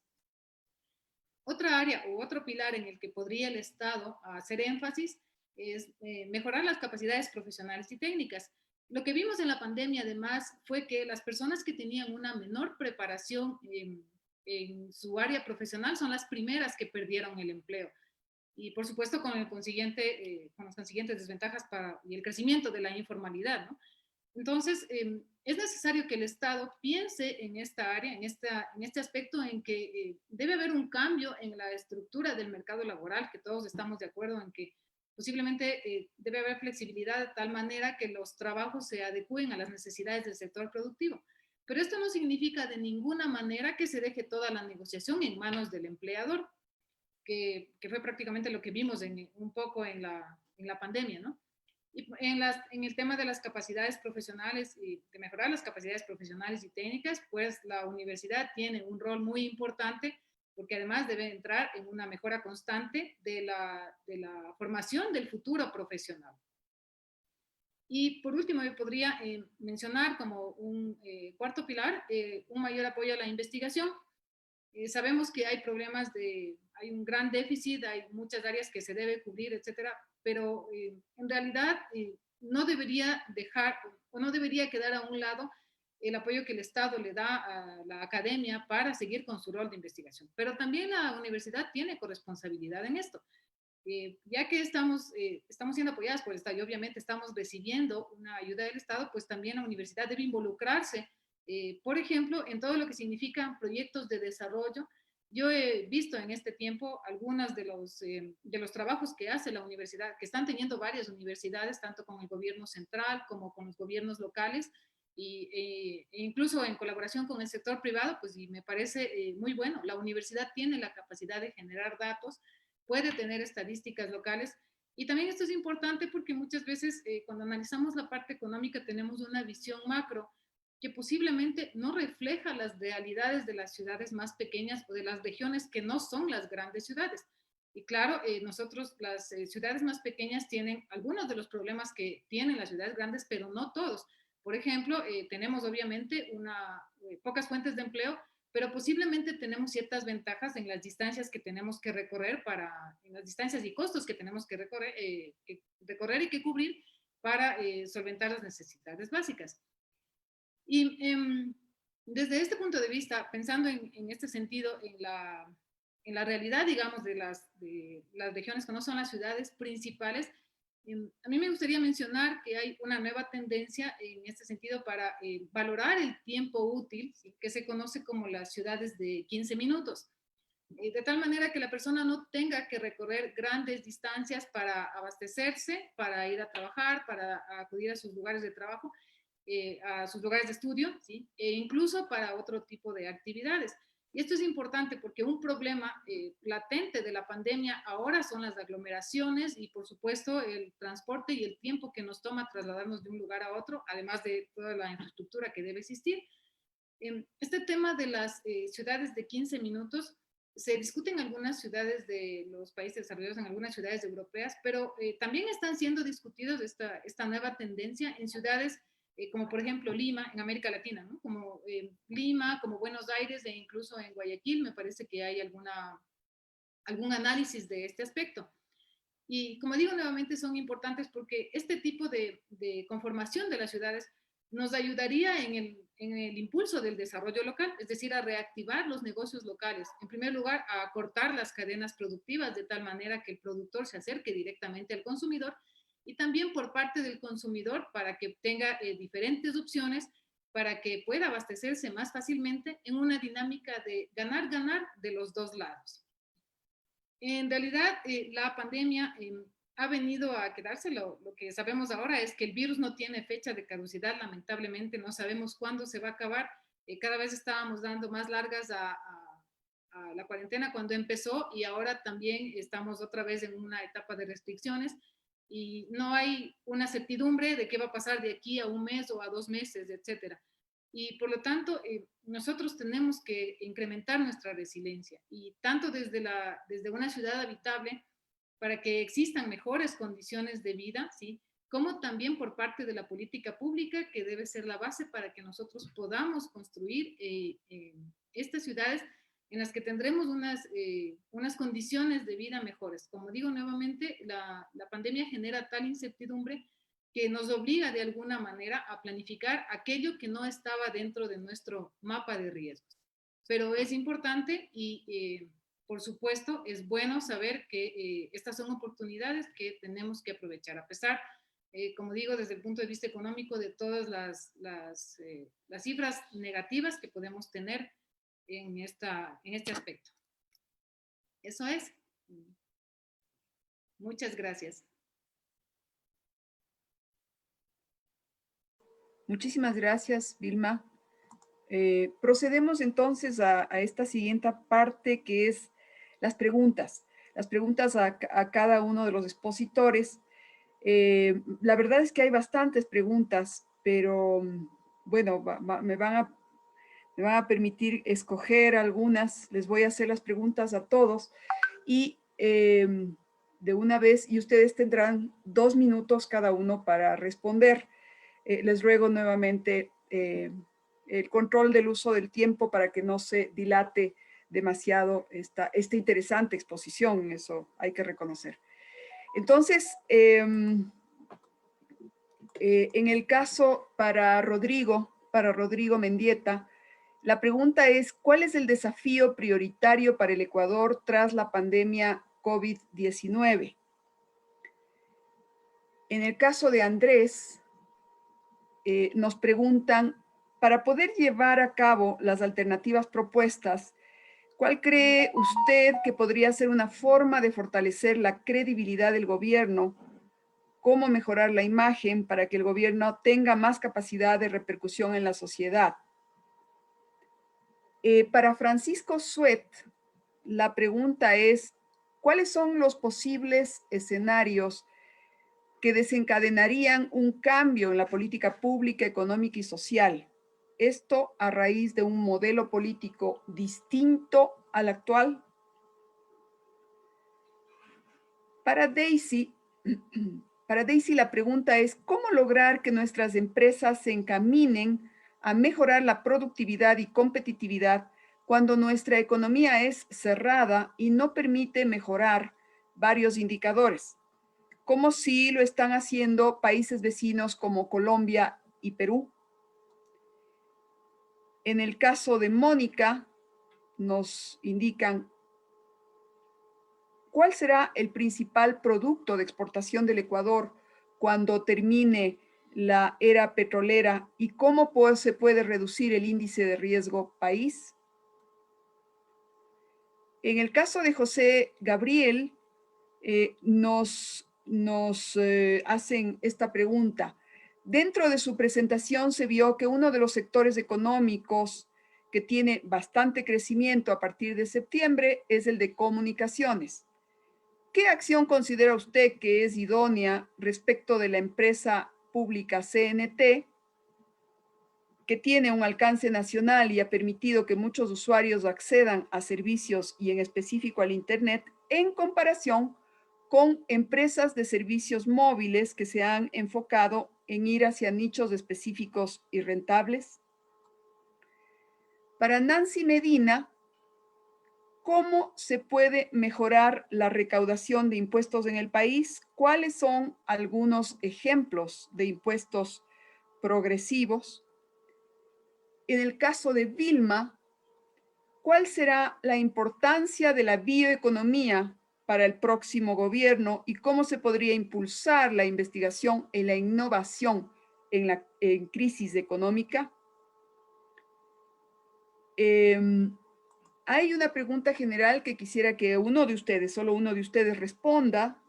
Otra área o otro pilar en el que podría el Estado hacer énfasis es mejorar las capacidades profesionales y técnicas. Lo que vimos en la pandemia, además, fue que las personas que tenían una menor preparación en su área profesional son las primeras que perdieron el empleo. Y, por supuesto, con las consiguientes desventajas y el crecimiento de la informalidad, ¿no? Entonces, es necesario que el Estado piense en esta área, en este aspecto en que debe haber un cambio en la estructura del mercado laboral, que todos estamos de acuerdo en que posiblemente debe haber flexibilidad de tal manera que los trabajos se adecúen a las necesidades del sector productivo. Pero esto no significa de ninguna manera que se deje toda la negociación en manos del empleador, que fue prácticamente lo que vimos un poco en la pandemia, ¿no? Y en el tema de las capacidades profesionales y de mejorar las capacidades profesionales y técnicas, pues la universidad tiene un rol muy importante, porque además debe entrar en una mejora constante de la formación del futuro profesional. Y por último, yo podría mencionar como un cuarto pilar, un mayor apoyo a la investigación. Sabemos que hay problemas hay un gran déficit, hay muchas áreas que se debe cubrir, etcétera, pero en realidad no debería dejar o no debería quedar a un lado el apoyo que el Estado le da a la academia para seguir con su rol de investigación. Pero también la universidad tiene corresponsabilidad en esto. Ya que estamos siendo apoyadas por el Estado y obviamente estamos recibiendo una ayuda del Estado, pues también la universidad debe involucrarse, por ejemplo, en todo lo que significan proyectos de desarrollo. Yo he visto en este tiempo algunos de los trabajos que hace la universidad, que están teniendo varias universidades, tanto con el gobierno central como con los gobiernos locales, e incluso en colaboración con el sector privado, pues y me parece muy bueno. La universidad tiene la capacidad de generar datos, puede tener estadísticas locales, y también esto es importante porque muchas veces cuando analizamos la parte económica tenemos una visión macro que posiblemente no refleja las realidades de las ciudades más pequeñas o de las regiones que no son las grandes ciudades. Y claro, nosotros, las ciudades más pequeñas tienen algunos de los problemas que tienen las ciudades grandes, pero no todos. Por ejemplo, tenemos obviamente pocas fuentes de empleo, pero posiblemente tenemos ciertas ventajas en las distancias que tenemos que recorrer en las distancias y costos que tenemos que recorrer y que cubrir para solventar las necesidades básicas. Y desde este punto de vista, pensando en este sentido, en la realidad, digamos, de las regiones que no son las ciudades principales, a mí me gustaría mencionar que hay una nueva tendencia en este sentido para valorar el tiempo útil, ¿sí?, que se conoce como las ciudades de 15 minutos. De tal manera que la persona no tenga que recorrer grandes distancias para abastecerse, para ir a trabajar, para acudir a sus lugares de trabajo, a sus lugares de estudio, ¿sí?, e incluso para otro tipo de actividades. Y esto es importante porque un problema latente de la pandemia ahora son las aglomeraciones y, por supuesto, el transporte y el tiempo que nos toma trasladarnos de un lugar a otro, además de toda la infraestructura que debe existir. Este tema de las ciudades de 15 minutos se discute en algunas ciudades de los países desarrollados, en algunas ciudades europeas, pero también están siendo discutidos esta nueva tendencia en ciudades como por ejemplo Lima, en América Latina, ¿no? Como Lima, como Buenos Aires e incluso en Guayaquil, me parece que hay algún análisis de este aspecto. Y como digo nuevamente, son importantes porque este tipo de conformación de las ciudades nos ayudaría en el impulso del desarrollo local, es decir, a reactivar los negocios locales. En primer lugar, a acortar las cadenas productivas de tal manera que el productor se acerque directamente al consumidor, y también por parte del consumidor para que tenga diferentes opciones, para que pueda abastecerse más fácilmente en una dinámica de ganar-ganar de los dos lados. En realidad, la pandemia ha venido a quedarse. Lo que sabemos ahora es que el virus no tiene fecha de caducidad, lamentablemente no sabemos cuándo se va a acabar. Cada vez estábamos dando más largas a a la cuarentena cuando empezó y ahora también estamos otra vez en una etapa de restricciones y no hay una certidumbre de qué va a pasar de aquí a un mes o a 2 meses, etcétera. Y por lo tanto, nosotros tenemos que incrementar nuestra resiliencia y tanto desde una ciudad habitable para que existan mejores condiciones de vida, ¿sí? Como también por parte de la política pública, que debe ser la base para que nosotros podamos construir estas ciudades en las que tendremos unas condiciones de vida mejores. Como digo nuevamente, la pandemia genera tal incertidumbre que nos obliga de alguna manera a planificar aquello que no estaba dentro de nuestro mapa de riesgos. Pero es importante y por supuesto es bueno saber que estas son oportunidades que tenemos que aprovechar, a pesar, como digo, desde el punto de vista económico, de todas las cifras negativas que podemos tener en este aspecto. Eso es. Muchas gracias. Muchísimas gracias, Vilma. Procedemos entonces a esta siguiente parte, que es las preguntas a cada uno de los expositores. La verdad es que hay bastantes preguntas, pero bueno, me van a permitir escoger algunas. Les voy a hacer las preguntas a todos y de una vez, y ustedes tendrán 2 minutos cada uno para responder. Les ruego nuevamente el control del uso del tiempo para que no se dilate demasiado esta interesante exposición, eso hay que reconocer. Entonces, en el caso para Rodrigo Mendieta, la pregunta es, ¿cuál es el desafío prioritario para el Ecuador tras la pandemia COVID-19? En el caso de Andrés, nos preguntan, para poder llevar a cabo las alternativas propuestas, ¿cuál cree usted que podría ser una forma de fortalecer la credibilidad del gobierno? ¿Cómo mejorar la imagen para que el gobierno tenga más capacidad de repercusión en la sociedad? Para Francisco Suet, la pregunta es, ¿cuáles son los posibles escenarios que desencadenarían un cambio en la política pública, económica y social? Esto a raíz de un modelo político distinto al actual. Para Daisy la pregunta es, ¿cómo lograr que nuestras empresas se encaminen a mejorar la productividad y competitividad cuando nuestra economía es cerrada y no permite mejorar varios indicadores, como si lo están haciendo países vecinos como Colombia y Perú? En el caso de Mónica, nos indican, ¿cuál será el principal producto de exportación del Ecuador cuando termine la era petrolera y cómo se puede reducir el índice de riesgo país? En el caso de José Gabriel, nos hacen esta pregunta. Dentro de su presentación se vio que uno de los sectores económicos que tiene bastante crecimiento a partir de septiembre es el de comunicaciones. ¿Qué acción considera usted que es idónea respecto de la empresa pública CNT, que tiene un alcance nacional y ha permitido que muchos usuarios accedan a servicios y en específico al Internet, en comparación con empresas de servicios móviles que se han enfocado en ir hacia nichos específicos y rentables? Para Nancy Medina, ¿cómo se puede mejorar la recaudación de impuestos en el país? ¿Cuáles son algunos ejemplos de impuestos progresivos? En el caso de Vilma, ¿cuál será la importancia de la bioeconomía para el próximo gobierno y cómo se podría impulsar la investigación y la innovación en crisis económica? Hay una pregunta general que quisiera que solo uno de ustedes responda,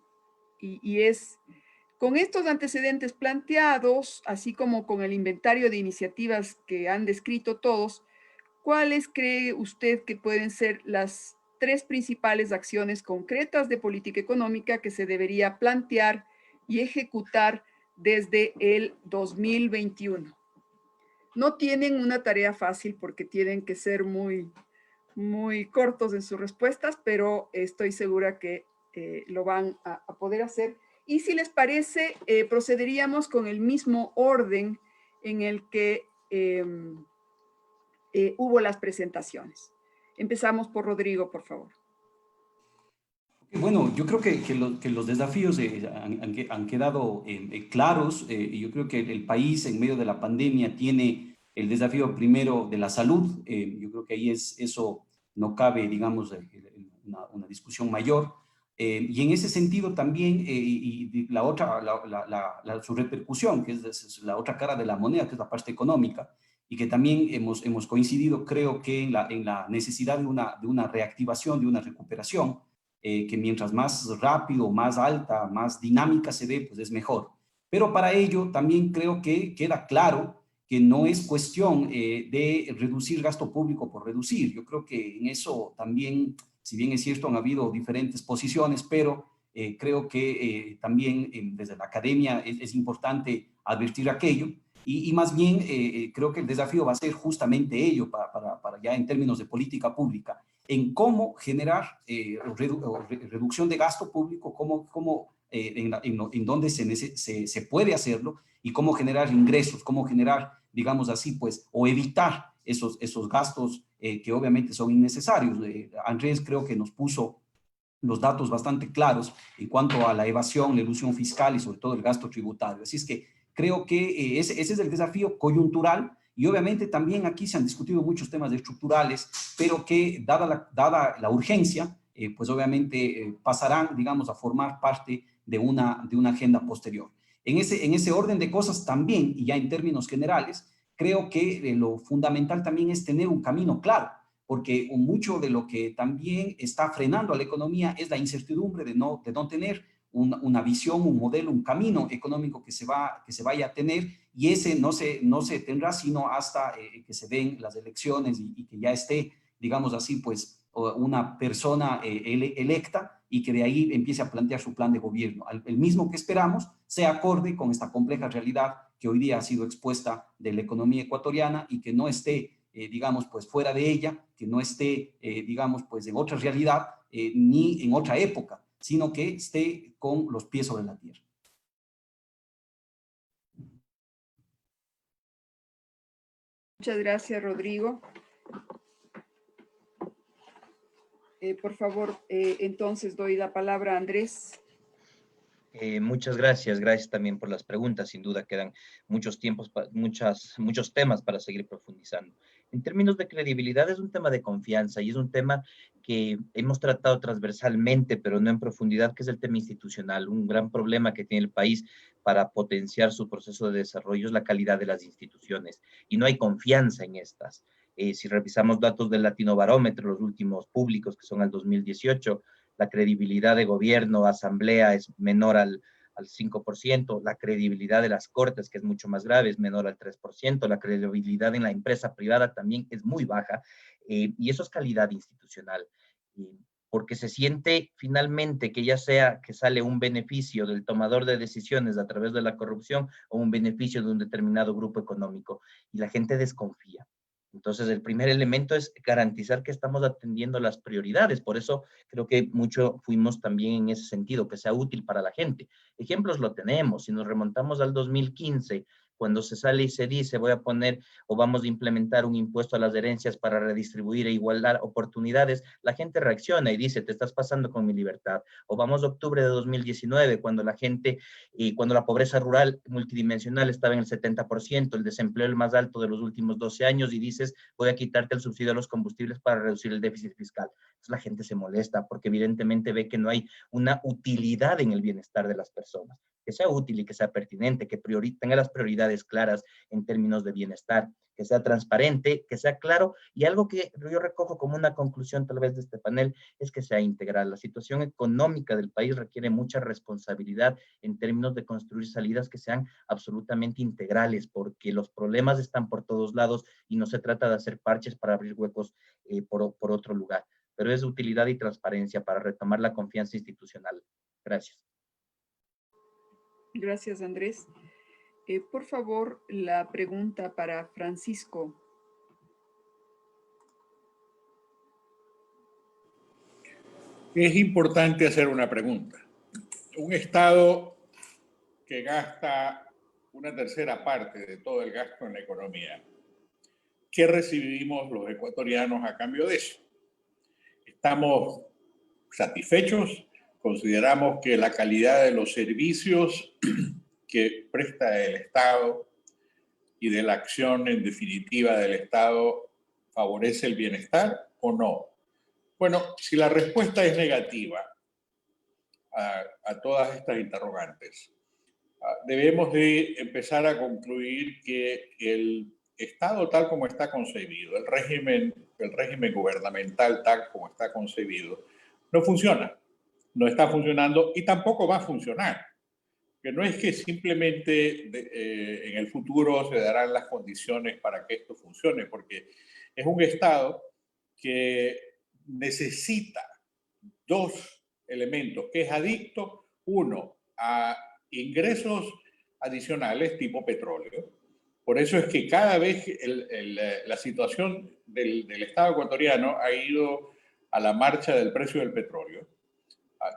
y es, con estos antecedentes planteados, así como con el inventario de iniciativas que han descrito todos, ¿cuáles cree usted que pueden ser las 3 principales acciones concretas de política económica que se debería plantear y ejecutar desde el 2021? No tienen una tarea fácil porque tienen que ser muy cortos en sus respuestas, pero estoy segura que lo van a poder hacer. Y si les parece, procederíamos con el mismo orden en el que hubo las presentaciones. Empezamos por Rodrigo, por favor. Bueno, yo creo que los desafíos han quedado claros, y yo creo que el país en medio de la pandemia tiene el desafío primero de la salud. Yo creo que ahí eso no cabe, digamos, una discusión mayor. Y en ese sentido también, y la otra, su repercusión, que es la otra cara de la moneda, que es la parte económica, y que también hemos coincidido, creo que en la necesidad de una reactivación, de una recuperación, que mientras más rápido, más alta, más dinámica se dé, pues es mejor. Pero para ello también creo que queda claro que no es cuestión de reducir gasto público por reducir. Yo creo que en eso también, si bien es cierto, han habido diferentes posiciones, pero creo que también desde la academia es importante advertir aquello. Y más bien creo que el desafío va a ser justamente ello para ya en términos de política pública, en cómo generar reducción de gasto público, en dónde se puede hacerlo y cómo generar ingresos, cómo generar, digamos así, pues, o evitar esos gastos que obviamente son innecesarios. Andrés creo que nos puso los datos bastante claros en cuanto a la evasión, la elusión fiscal y sobre todo el gasto tributario. Así es que creo que ese es el desafío coyuntural. Y obviamente también aquí se han discutido muchos temas estructurales, pero que dada la urgencia, pues obviamente pasarán, digamos, a formar parte de una agenda posterior. En ese orden de cosas también, y ya en términos generales, creo que lo fundamental también es tener un camino claro, porque mucho de lo que también está frenando a la economía es la incertidumbre de no tener una visión, un modelo, un camino económico que se vaya a tener, y ese no se tendrá sino hasta que se den las elecciones y que ya esté, digamos así, pues una persona electa y que de ahí empiece a plantear su plan de gobierno. El mismo que esperamos sea acorde con esta compleja realidad que hoy día ha sido expuesta de la economía ecuatoriana y que no esté, digamos, pues fuera de ella, que no esté, digamos, pues en otra realidad ni en otra época, sino que esté con los pies sobre la tierra. Muchas gracias, Rodrigo. Por favor, entonces doy la palabra a Andrés. Muchas gracias también por las preguntas. Sin duda quedan muchos temas para seguir profundizando. En términos de credibilidad, es un tema de confianza y es un tema que hemos tratado transversalmente, pero no en profundidad, que es el tema institucional. Un gran problema que tiene el país para potenciar su proceso de desarrollo es la calidad de las instituciones y no hay confianza en estas. Si revisamos datos del Latinobarómetro, los últimos públicos, que son al 2018, la credibilidad de gobierno, asamblea es menor al 5%, la credibilidad de las cortes, que es mucho más grave, es menor al 3%, la credibilidad en la empresa privada también es muy baja, y eso es calidad institucional, porque se siente finalmente que ya sea que sale un beneficio del tomador de decisiones a través de la corrupción o un beneficio de un determinado grupo económico, y la gente desconfía. Entonces, el primer elemento es garantizar que estamos atendiendo las prioridades. Por eso creo que mucho fuimos también en ese sentido, que sea útil para la gente. Ejemplos lo tenemos. Si nos remontamos al 2015, cuando se sale y se dice voy a poner o vamos a implementar un impuesto a las herencias para redistribuir e igualar oportunidades, la gente reacciona y dice te estás pasando con mi libertad. O vamos a octubre de 2019, cuando la gente, cuando la pobreza rural multidimensional estaba en el 70%, el desempleo el más alto de los últimos 12 años, y dices voy a quitarte el subsidio a los combustibles para reducir el déficit fiscal. Entonces la gente se molesta porque evidentemente ve que no hay una utilidad en el bienestar de las personas. que sea útil y que sea pertinente, que tenga las prioridades claras en términos de bienestar, que sea transparente, que sea claro, y algo que yo recojo como una conclusión tal vez de este panel es que sea integral. La situación económica del país requiere mucha responsabilidad en términos de construir salidas que sean absolutamente integrales, porque los problemas están por todos lados y no se trata de hacer parches para abrir huecos por otro lugar, pero es de utilidad y transparencia para retomar la confianza institucional. Gracias. Gracias, Andrés. Por favor, la pregunta para Francisco. Es importante hacer una pregunta. Un Estado que gasta una tercera parte de todo el gasto en la economía, ¿qué recibimos los ecuatorianos a cambio de eso? ¿Estamos satisfechos? ¿Consideramos que la calidad de los servicios que presta el Estado y de la acción en definitiva del Estado favorece el bienestar o no? Bueno, si la respuesta es negativa a todas estas interrogantes, debemos de empezar a concluir que el Estado tal como está concebido, el régimen gubernamental tal como está concebido, no funciona, no está funcionando y tampoco va a funcionar. Que no es que simplemente en el futuro se darán las condiciones para que esto funcione, porque es un Estado que necesita dos elementos, que es adicto, uno, a ingresos adicionales tipo petróleo. Por eso es que cada vez la situación del Estado ecuatoriano ha ido a la marcha del precio del petróleo,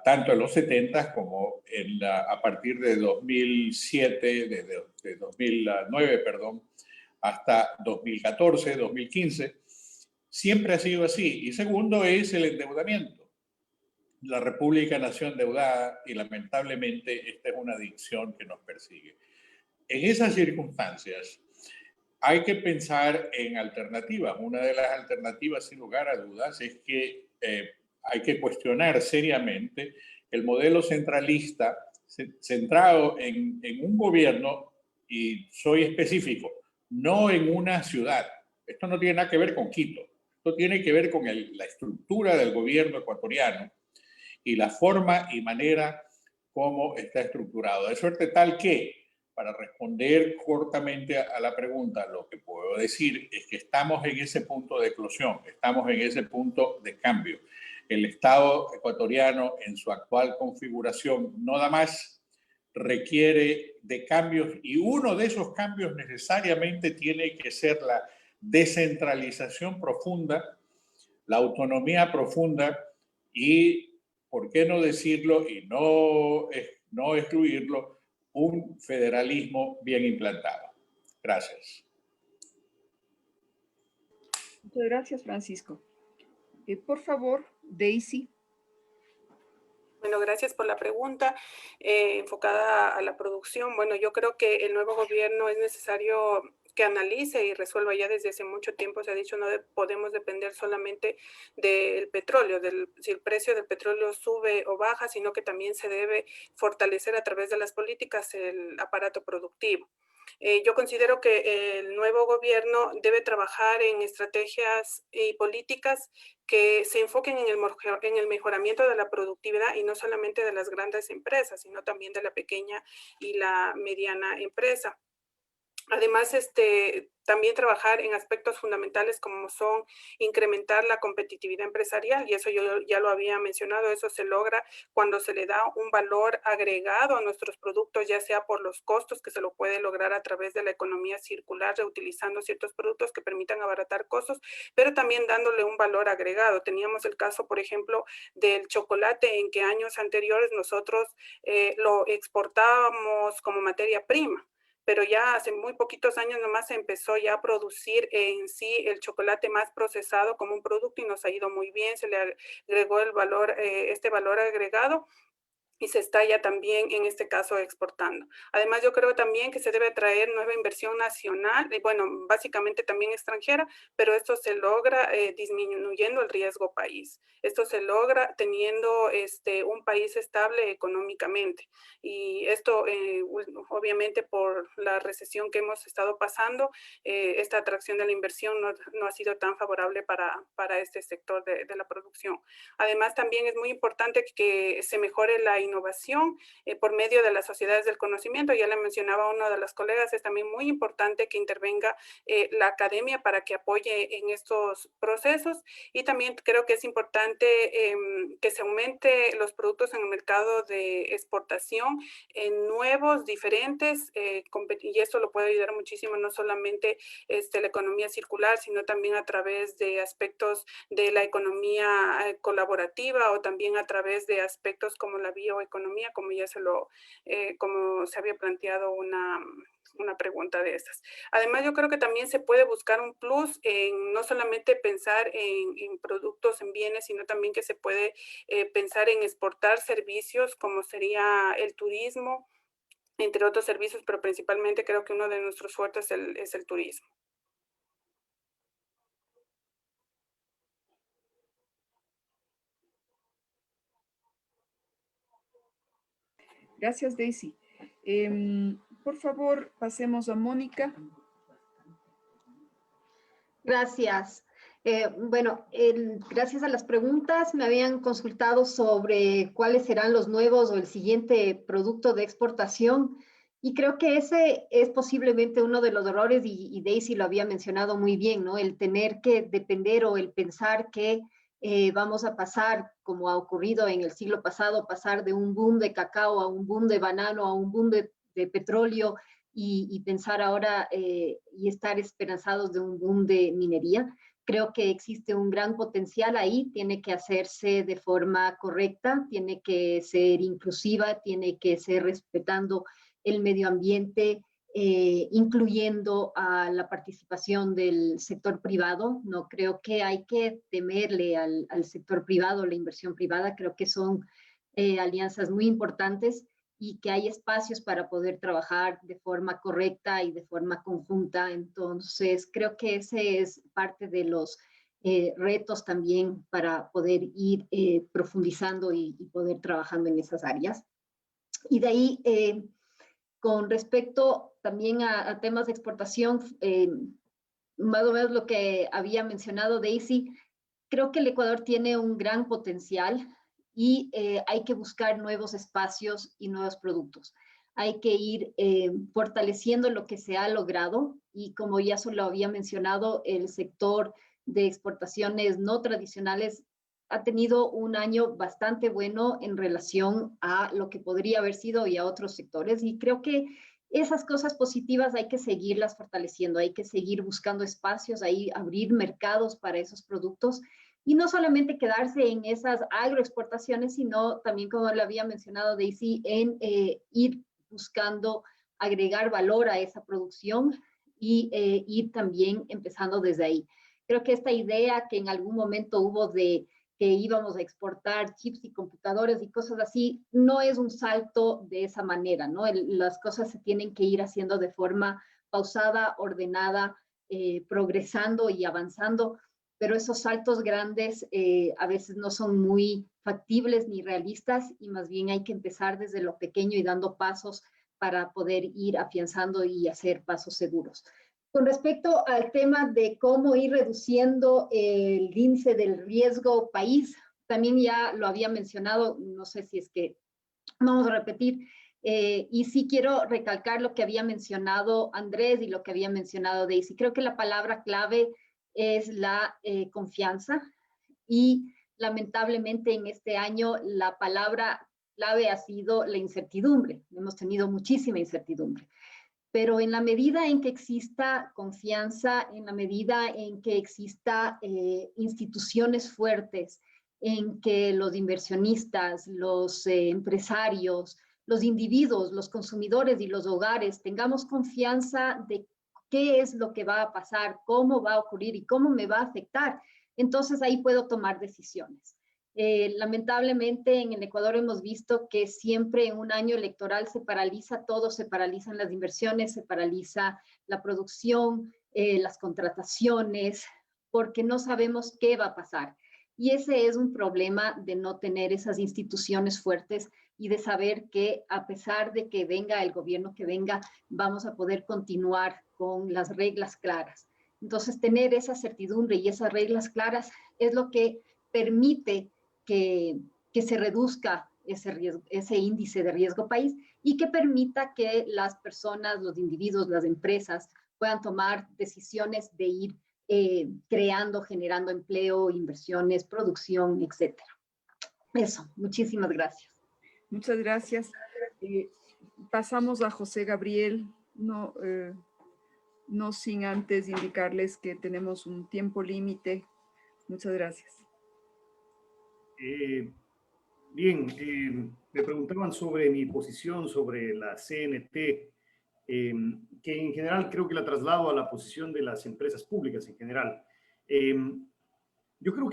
tanto en los 70 como a partir de 2007, de 2009, perdón, hasta 2014, 2015. Siempre ha sido así. Y segundo es el endeudamiento. La República nació endeudada y lamentablemente esta es una adicción que nos persigue. En esas circunstancias hay que pensar en alternativas. Una de las alternativas, sin lugar a dudas, es que hay que cuestionar seriamente el modelo centralista centrado en un gobierno, y soy específico, no en una ciudad. Esto no tiene nada que ver con Quito. Esto tiene que ver con la estructura del gobierno ecuatoriano y la forma y manera como está estructurado. De suerte tal que, para responder cortamente a la pregunta, lo que puedo decir es que estamos en ese punto de eclosión, estamos en ese punto de cambio. El Estado ecuatoriano en su actual configuración no da más, requiere de cambios y uno de esos cambios necesariamente tiene que ser la descentralización profunda, la autonomía profunda y, ¿por qué no decirlo y no excluirlo, un federalismo bien implantado? Gracias. Muchas gracias, Francisco. Por favor, Daisy. Bueno, gracias por la pregunta enfocada a la producción. Bueno, yo creo que el nuevo gobierno es necesario que analice y resuelva. Ya desde hace mucho tiempo se ha dicho no podemos depender solamente del petróleo, si el precio del petróleo sube o baja, sino que también se debe fortalecer a través de las políticas el aparato productivo. Yo considero que el nuevo gobierno debe trabajar en estrategias y políticas que se enfoquen en el mejoramiento de la productividad y no solamente de las grandes empresas, sino también de la pequeña y la mediana empresa. Además, también trabajar en aspectos fundamentales como son incrementar la competitividad empresarial, y eso yo ya lo había mencionado. Eso se logra cuando se le da un valor agregado a nuestros productos, ya sea por los costos, que se lo puede lograr a través de la economía circular, reutilizando ciertos productos que permitan abaratar costos, pero también dándole un valor agregado. Teníamos el caso, por ejemplo, del chocolate, en que años anteriores nosotros lo exportábamos como materia prima, pero ya hace muy poquitos años nomás se empezó ya a producir en sí el chocolate más procesado como un producto y nos ha ido muy bien, se le agregó el valor, este valor agregado. y se está ya también, en este caso, exportando. Además, yo creo también que se debe traer nueva inversión nacional, y bueno, básicamente también extranjera, pero esto se logra disminuyendo el riesgo país. Esto se logra teniendo un país estable económicamente. Y esto, obviamente, por la recesión que hemos estado pasando, esta atracción de la inversión no ha sido tan favorable para este sector de la producción. Además, también es muy importante que se mejore la innovación por medio de las sociedades del conocimiento. Ya le mencionaba uno de los colegas, es también muy importante que intervenga la academia para que apoye en estos procesos, y también creo que es importante que se aumente los productos en el mercado de exportación en nuevos, diferentes, y esto lo puede ayudar muchísimo, no solamente la economía circular, sino también a través de aspectos de la economía colaborativa, o también a través de aspectos como la bioeconomía, como ya como se había planteado una pregunta de estas. Además, yo creo que también se puede buscar un plus en no solamente pensar en productos, en bienes, sino también que se puede pensar en exportar servicios como sería el turismo, entre otros servicios, pero principalmente creo que uno de nuestros fuertes es el turismo. Gracias, Daisy. Por favor, pasemos a Mónica. Gracias. Bueno, gracias a las preguntas me habían consultado sobre cuáles serán los nuevos o el siguiente producto de exportación, y creo que ese es posiblemente uno de los errores, y Daisy lo había mencionado muy bien, ¿no? El tener que depender o el pensar que vamos a pasar, como ha ocurrido en el siglo pasado, pasar de un boom de cacao a un boom de banano, a un boom de petróleo, y pensar ahora y estar esperanzados de un boom de minería. Creo que existe un gran potencial ahí, tiene que hacerse de forma correcta, tiene que ser inclusiva, tiene que ser respetando el medio ambiente, incluyendo a la participación del sector privado. No creo que hay que temerle al sector privado, la inversión privada. Creo que son alianzas muy importantes, y que hay espacios para poder trabajar de forma correcta y de forma conjunta. Entonces, creo que ese es parte de los retos también para poder ir profundizando y poder trabajando en esas áreas. Y de ahí, con respecto también a temas de exportación, más o menos lo que había mencionado Daisy, creo que el Ecuador tiene un gran potencial, y hay que buscar nuevos espacios y nuevos productos. Hay que ir fortaleciendo lo que se ha logrado, y como ya se lo había mencionado, el sector de exportaciones no tradicionales ha tenido un año bastante bueno en relación a lo que podría haber sido y a otros sectores, y creo que esas cosas positivas hay que seguirlas fortaleciendo, hay que seguir buscando espacios, ahí abrir mercados para esos productos, y no solamente quedarse en esas agroexportaciones, sino también, como lo había mencionado Daisy, en ir buscando agregar valor a esa producción, y ir también empezando desde ahí. Creo que esta idea que en algún momento hubo de que íbamos a exportar chips y computadores y cosas así, no es un salto de esa manera, ¿no? Las cosas se tienen que ir haciendo de forma pausada, ordenada, progresando y avanzando, pero esos saltos grandes a veces no son muy factibles ni realistas, y más bien hay que empezar desde lo pequeño y dando pasos para poder ir afianzando y hacer pasos seguros. Con respecto al tema de cómo ir reduciendo el índice del riesgo país, también ya lo había mencionado, no sé si es que vamos a repetir, y sí quiero recalcar lo que había mencionado Andrés y lo que había mencionado Daisy. Creo que la palabra clave es la confianza, y lamentablemente en este año la palabra clave ha sido la incertidumbre. Hemos tenido muchísima incertidumbre, pero en la medida en que exista confianza, en la medida en que exista instituciones fuertes, en que los inversionistas, los empresarios, los individuos, los consumidores y los hogares tengamos confianza de qué es lo que va a pasar, cómo va a ocurrir y cómo me va a afectar, entonces ahí puedo tomar decisiones. Lamentablemente en el Ecuador hemos visto que siempre en un año electoral se paraliza todo, se paralizan las inversiones, se paraliza la producción, las contrataciones, porque no sabemos qué va a pasar. Y ese es un problema de no tener esas instituciones fuertes y de saber que a pesar de que venga el gobierno que venga, vamos a poder continuar con las reglas claras. Entonces, tener esa certidumbre y esas reglas claras es lo que permite que se reduzca ese índice de riesgo país y que permita que las personas, los individuos, las empresas puedan tomar decisiones de ir creando, generando empleo, inversiones, producción, etcétera. Eso, muchísimas gracias. Muchas gracias. Pasamos a José Gabriel, no sin antes indicarles que tenemos un tiempo límite. Muchas gracias. Bien, me preguntaban sobre mi posición sobre la CNT, que en general creo que la traslado a la posición de las empresas públicas en general. Yo creo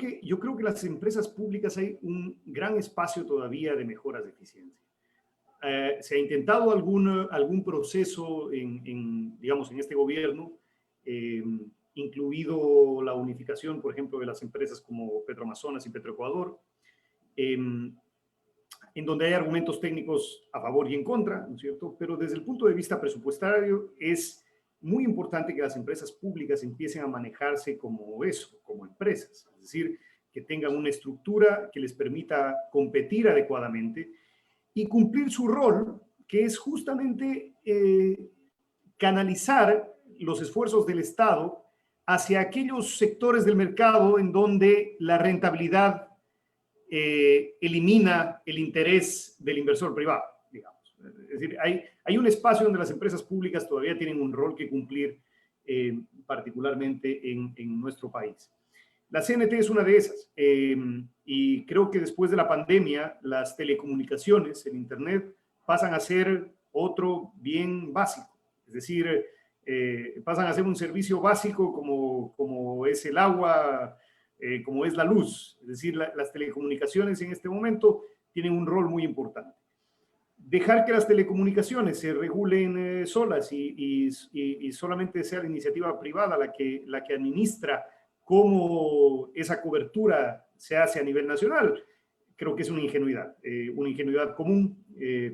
que las empresas públicas hay un gran espacio todavía de mejoras de eficiencia. Se ha intentado algún proceso digamos, en este gobierno, incluido la unificación, por ejemplo, de las empresas como Petroamazonas y Petroecuador, en donde hay argumentos técnicos a favor y en contra, ¿no es cierto? Pero desde el punto de vista presupuestario es muy importante que las empresas públicas empiecen a manejarse como eso, como empresas, es decir, que tengan una estructura que les permita competir adecuadamente y cumplir su rol, que es justamente canalizar los esfuerzos del Estado hacia aquellos sectores del mercado en donde la rentabilidad elimina el interés del inversor privado, digamos. Es decir, hay un espacio donde las empresas públicas todavía tienen un rol que cumplir, particularmente en nuestro país. La CNT es una de esas, y creo que después de la pandemia, las telecomunicaciones, el Internet, pasan a ser otro bien básico. Es decir, pasan a ser un servicio básico como es el agua, como es la luz. Es decir, las telecomunicaciones en este momento tienen un rol muy importante. Dejar que las telecomunicaciones se regulen solas y solamente sea la iniciativa privada la que administra cómo esa cobertura se hace a nivel nacional, creo que es una ingenuidad común,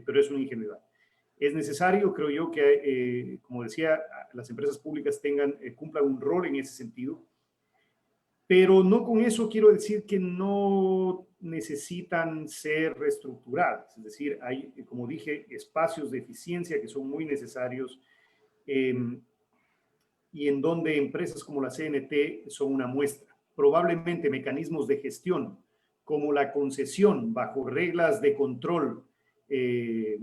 pero es una ingenuidad. Es necesario, creo yo, que, como decía, las empresas públicas cumplan un rol en ese sentido, pero no con eso quiero decir que no necesitan ser reestructuradas. Es decir, hay, como dije, espacios de eficiencia que son muy necesarios y en donde empresas como la CNT son una muestra. Probablemente mecanismos de gestión como la concesión bajo reglas de control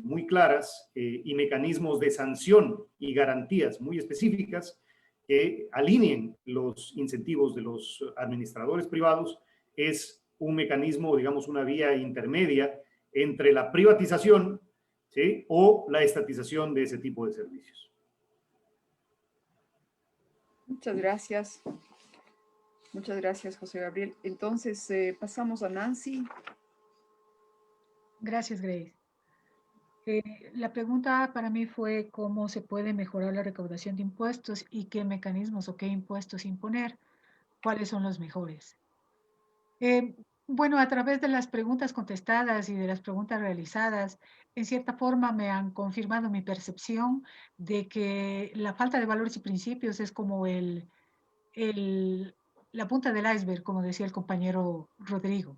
muy claras y mecanismos de sanción y garantías muy específicas que alineen los incentivos de los administradores privados es un mecanismo, digamos, una vía intermedia entre la privatización, ¿sí?, o la estatización de ese tipo de servicios. Muchas gracias. Muchas gracias, José Gabriel. Entonces, pasamos a Nancy. Gracias, Grace. La pregunta para mí fue cómo se puede mejorar la recaudación de impuestos y qué mecanismos o qué impuestos imponer, cuáles son los mejores. Bueno, a través de las preguntas contestadas y de las preguntas realizadas, en cierta forma me han confirmado mi percepción de que la falta de valores y principios es como la punta del iceberg, como decía el compañero Rodrigo.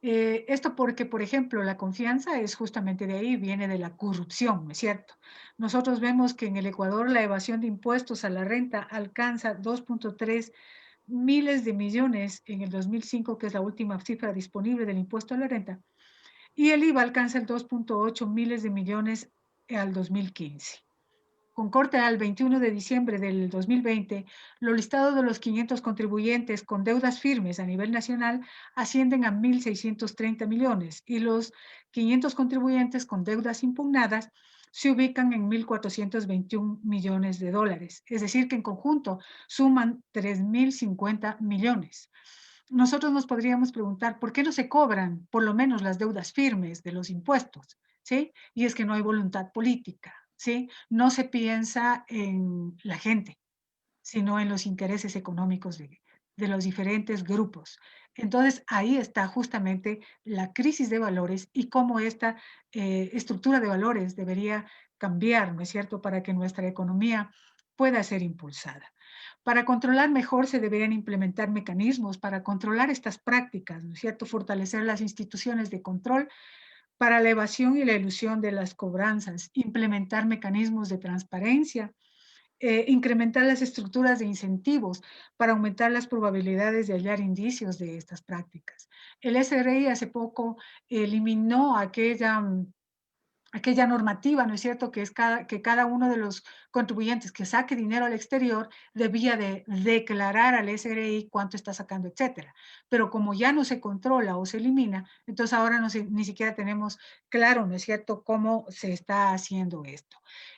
Esto porque, por ejemplo, la confianza es justamente de ahí, viene de la corrupción, ¿no es cierto? Nosotros vemos que en el Ecuador la evasión de impuestos a la renta alcanza 2.3 miles de millones en el 2005, que es la última cifra disponible del impuesto a la renta, y el IVA alcanza el 2.8 miles de millones al 2015. Con corte al 21 de diciembre del 2020, los listados de los 500 contribuyentes con deudas firmes a nivel nacional ascienden a 1.630 millones y los 500 contribuyentes con deudas impugnadas se ubican en 1.421 millones de dólares. Es decir, que en conjunto suman 3.050 millones. nosotros nos podríamos preguntar, ¿por qué no se cobran por lo menos las deudas firmes de los impuestos? ¿Sí? Y es que no hay voluntad política, ¿sí? No se piensa en la gente, sino en los intereses económicos de los diferentes grupos. Entonces, ahí está justamente la crisis de valores y cómo esta estructura de valores debería cambiar, ¿no es cierto?, para que nuestra economía pueda ser impulsada. Para controlar mejor se deberían implementar mecanismos para controlar estas prácticas, ¿no es cierto?, fortalecer las instituciones de control para la evasión y la elusión de las cobranzas, implementar mecanismos de transparencia, incrementar las estructuras de incentivos para aumentar las probabilidades de hallar indicios de estas prácticas. El SRI hace poco eliminó aquella normativa, ¿no es cierto?, que es que cada uno de los contribuyentes que saque dinero al exterior debía de declarar al SRI cuánto está sacando, etcétera. Pero como ya no se controla o se elimina, entonces ahora ni siquiera tenemos claro, ¿no es cierto?, cómo se está haciendo esto.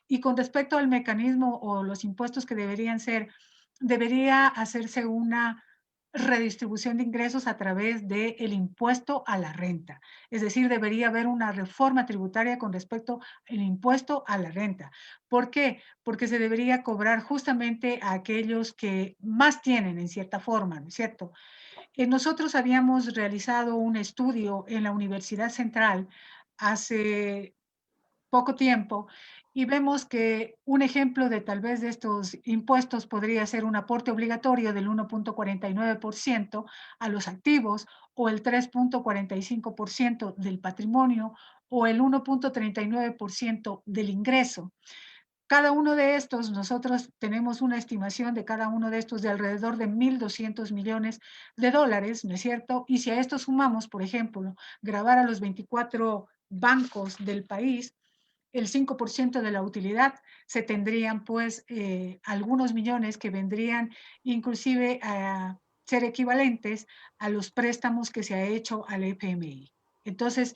Y con respecto al mecanismo o los impuestos que debería hacerse una redistribución de ingresos a través del impuesto a la renta. Es decir, debería haber una reforma tributaria con respecto al impuesto a la renta. ¿Por qué? Porque se debería cobrar justamente a aquellos que más tienen, en cierta forma, ¿no es cierto? Nosotros habíamos realizado un estudio en la Universidad Central hace poco tiempo y vemos que un ejemplo de tal vez de estos impuestos podría ser un aporte obligatorio del 1.49% a los activos o el 3.45% del patrimonio o el 1.39% del ingreso. Cada uno de estos, nosotros tenemos una estimación de cada uno de estos de alrededor de 1.200 millones de dólares, ¿no es cierto? Y si a esto sumamos, por ejemplo, gravar a los 24 bancos del país, el 5% de la utilidad, se tendrían pues algunos millones que vendrían inclusive a ser equivalentes a los préstamos que se ha hecho al FMI. Entonces,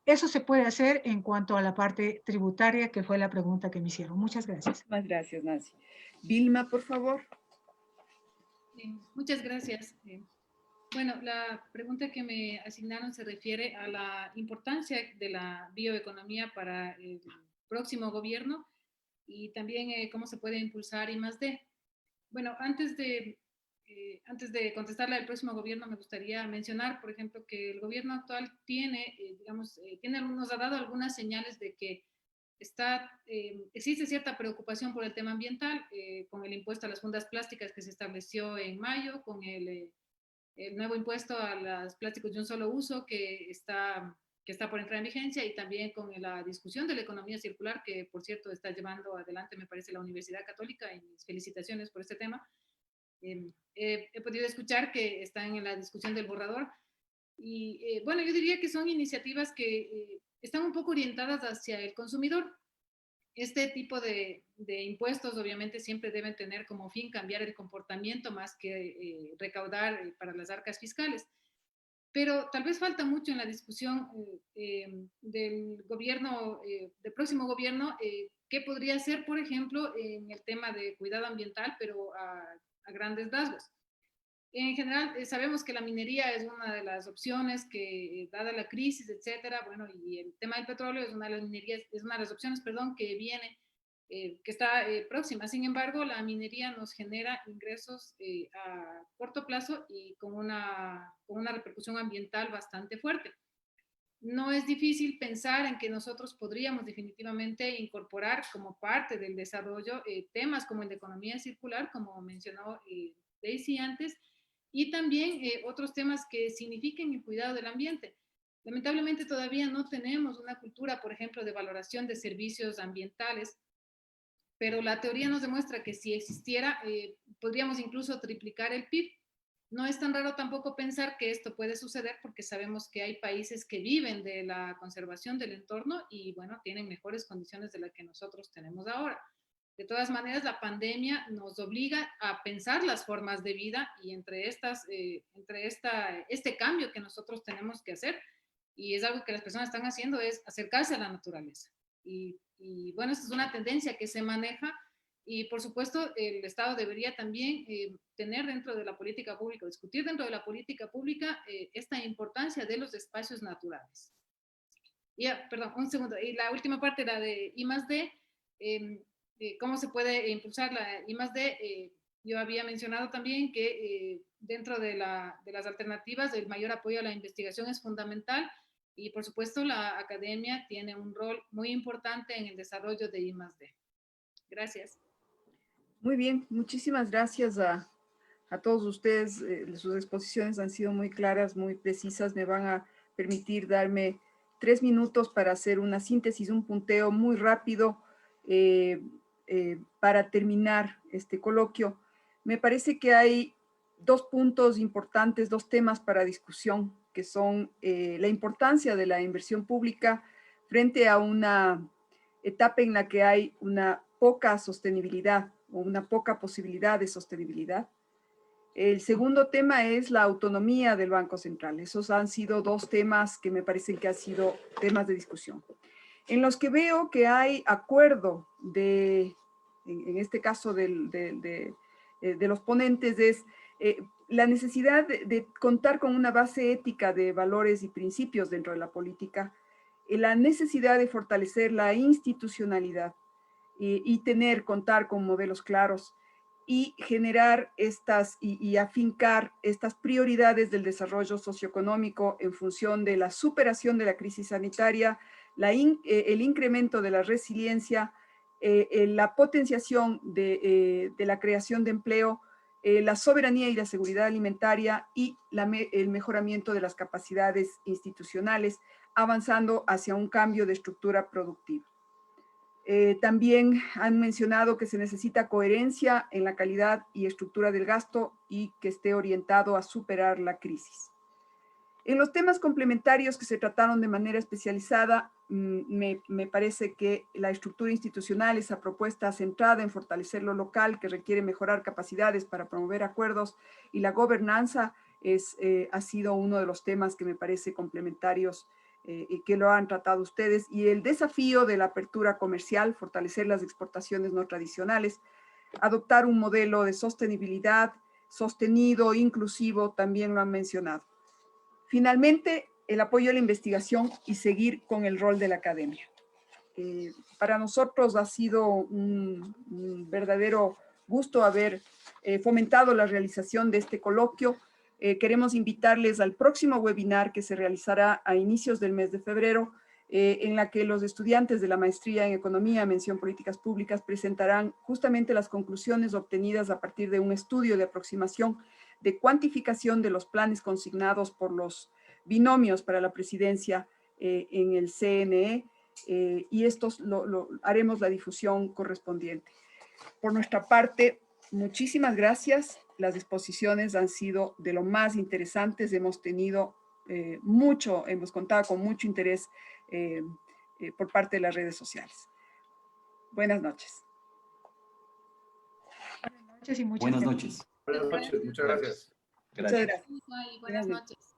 eso se puede hacer en cuanto a la parte tributaria, que fue la pregunta que me hicieron. Muchas gracias. Muchas gracias, Nancy. Vilma, por favor. Muchas gracias. Bueno, la pregunta que me asignaron se refiere a la importancia de la bioeconomía para el próximo gobierno y también cómo se puede impulsar I+D. Bueno, antes de contestarle al próximo gobierno, me gustaría mencionar, por ejemplo, que el gobierno actual nos ha dado algunas señales de que existe cierta preocupación por el tema ambiental, con el impuesto a las fundas plásticas que se estableció en mayo, con el nuevo impuesto a los plásticos de un solo uso que está por entrar en vigencia y también con la discusión de la economía circular que, por cierto, está llevando adelante, me parece, la Universidad Católica, y mis felicitaciones por este tema. He podido escuchar que están en la discusión del borrador y, bueno, yo diría que son iniciativas que están un poco orientadas hacia el consumidor. Este tipo de impuestos obviamente siempre deben tener como fin cambiar el comportamiento más que recaudar para las arcas fiscales. Pero tal vez falta mucho en la discusión del gobierno, del próximo gobierno, qué podría hacer, por ejemplo, en el tema de cuidado ambiental, pero a grandes rasgos. En general, sabemos que la minería es una de las opciones que, dada la crisis, etcétera, bueno, y el tema del petróleo es una de las minerías, es una de las opciones, perdón, que viene, que está próxima. Sin embargo, la minería nos genera ingresos a corto plazo y con una repercusión ambiental bastante fuerte. No es difícil pensar en que nosotros podríamos definitivamente incorporar como parte del desarrollo temas como el de economía circular, como mencionó Daisy antes, y también otros temas que signifiquen el cuidado del ambiente. Lamentablemente todavía no tenemos una cultura, por ejemplo, de valoración de servicios ambientales, pero la teoría nos demuestra que si existiera, podríamos incluso triplicar el PIB. No es tan raro tampoco pensar que esto puede suceder porque sabemos que hay países que viven de la conservación del entorno y, bueno, tienen mejores condiciones de las que nosotros tenemos ahora. De todas maneras, la pandemia nos obliga a pensar las formas de vida y entre este cambio que nosotros tenemos que hacer, y es algo que las personas están haciendo, es acercarse a la naturaleza. Y bueno, esta es una tendencia que se maneja Y por supuesto, el Estado debería también tener dentro de la política pública, discutir dentro de la política pública esta importancia de los espacios naturales. Perdón, un segundo. Y la última parte, la de I+D, cómo se puede impulsar la I+D. Yo había mencionado también que dentro de las alternativas, el mayor apoyo a la investigación es fundamental y por supuesto la academia tiene un rol muy importante en el desarrollo de I+D. Gracias. Muy bien, muchísimas gracias a todos ustedes. Sus exposiciones han sido muy claras, muy precisas. Me van a permitir darme 3 minutos para hacer una síntesis, un punteo muy rápido para terminar este coloquio. Me parece que hay 2 puntos importantes, 2 temas para discusión, que son la importancia de la inversión pública frente a una etapa en la que hay una poca sostenibilidad o una poca posibilidad de sostenibilidad. El segundo tema es la autonomía del Banco Central. Esos han sido 2 temas que me parecen que han sido temas de discusión, en los que veo que hay acuerdo en este caso de los ponentes, es la necesidad de contar con una base ética de valores y principios dentro de la política, la necesidad de fortalecer la institucionalidad y contar con modelos claros y generar y afincar estas prioridades del desarrollo socioeconómico en función de la superación de la crisis sanitaria, el incremento de la resiliencia, la potenciación de la creación de empleo, la soberanía y la seguridad alimentaria y el mejoramiento de las capacidades institucionales, avanzando hacia un cambio de estructura productiva. También han mencionado que se necesita coherencia en la calidad y estructura del gasto y que esté orientado a superar la crisis. En los temas complementarios que se trataron de manera especializada, me parece que la estructura institucional, esa propuesta centrada en fortalecer lo local, que requiere mejorar capacidades para promover acuerdos, y la gobernanza ha sido uno de los temas que me parece complementarios y que lo han tratado ustedes, y el desafío de la apertura comercial, fortalecer las exportaciones no tradicionales, adoptar un modelo de sostenibilidad sostenido, inclusivo, también lo han mencionado. Finalmente, el apoyo a la investigación y seguir con el rol de la academia. Para nosotros ha sido un verdadero gusto haber fomentado la realización de este coloquio. Queremos invitarles al próximo webinar que se realizará a inicios del mes de febrero, en la que los estudiantes de la maestría en Economía, Mención Políticas Públicas, presentarán justamente las conclusiones obtenidas a partir de un estudio de aproximación de cuantificación de los planes consignados por los binomios para la presidencia en el CNE, y estos haremos la difusión correspondiente. Por nuestra parte, muchísimas gracias. Las exposiciones han sido de lo más interesantes. Hemos tenido hemos contado con mucho interés por parte de las redes sociales. Buenas noches. Buenas noches y muchas Buenas gracias. noches. Buenas noches, muchas gracias. Gracias. Muchas gracias. Buenas noches.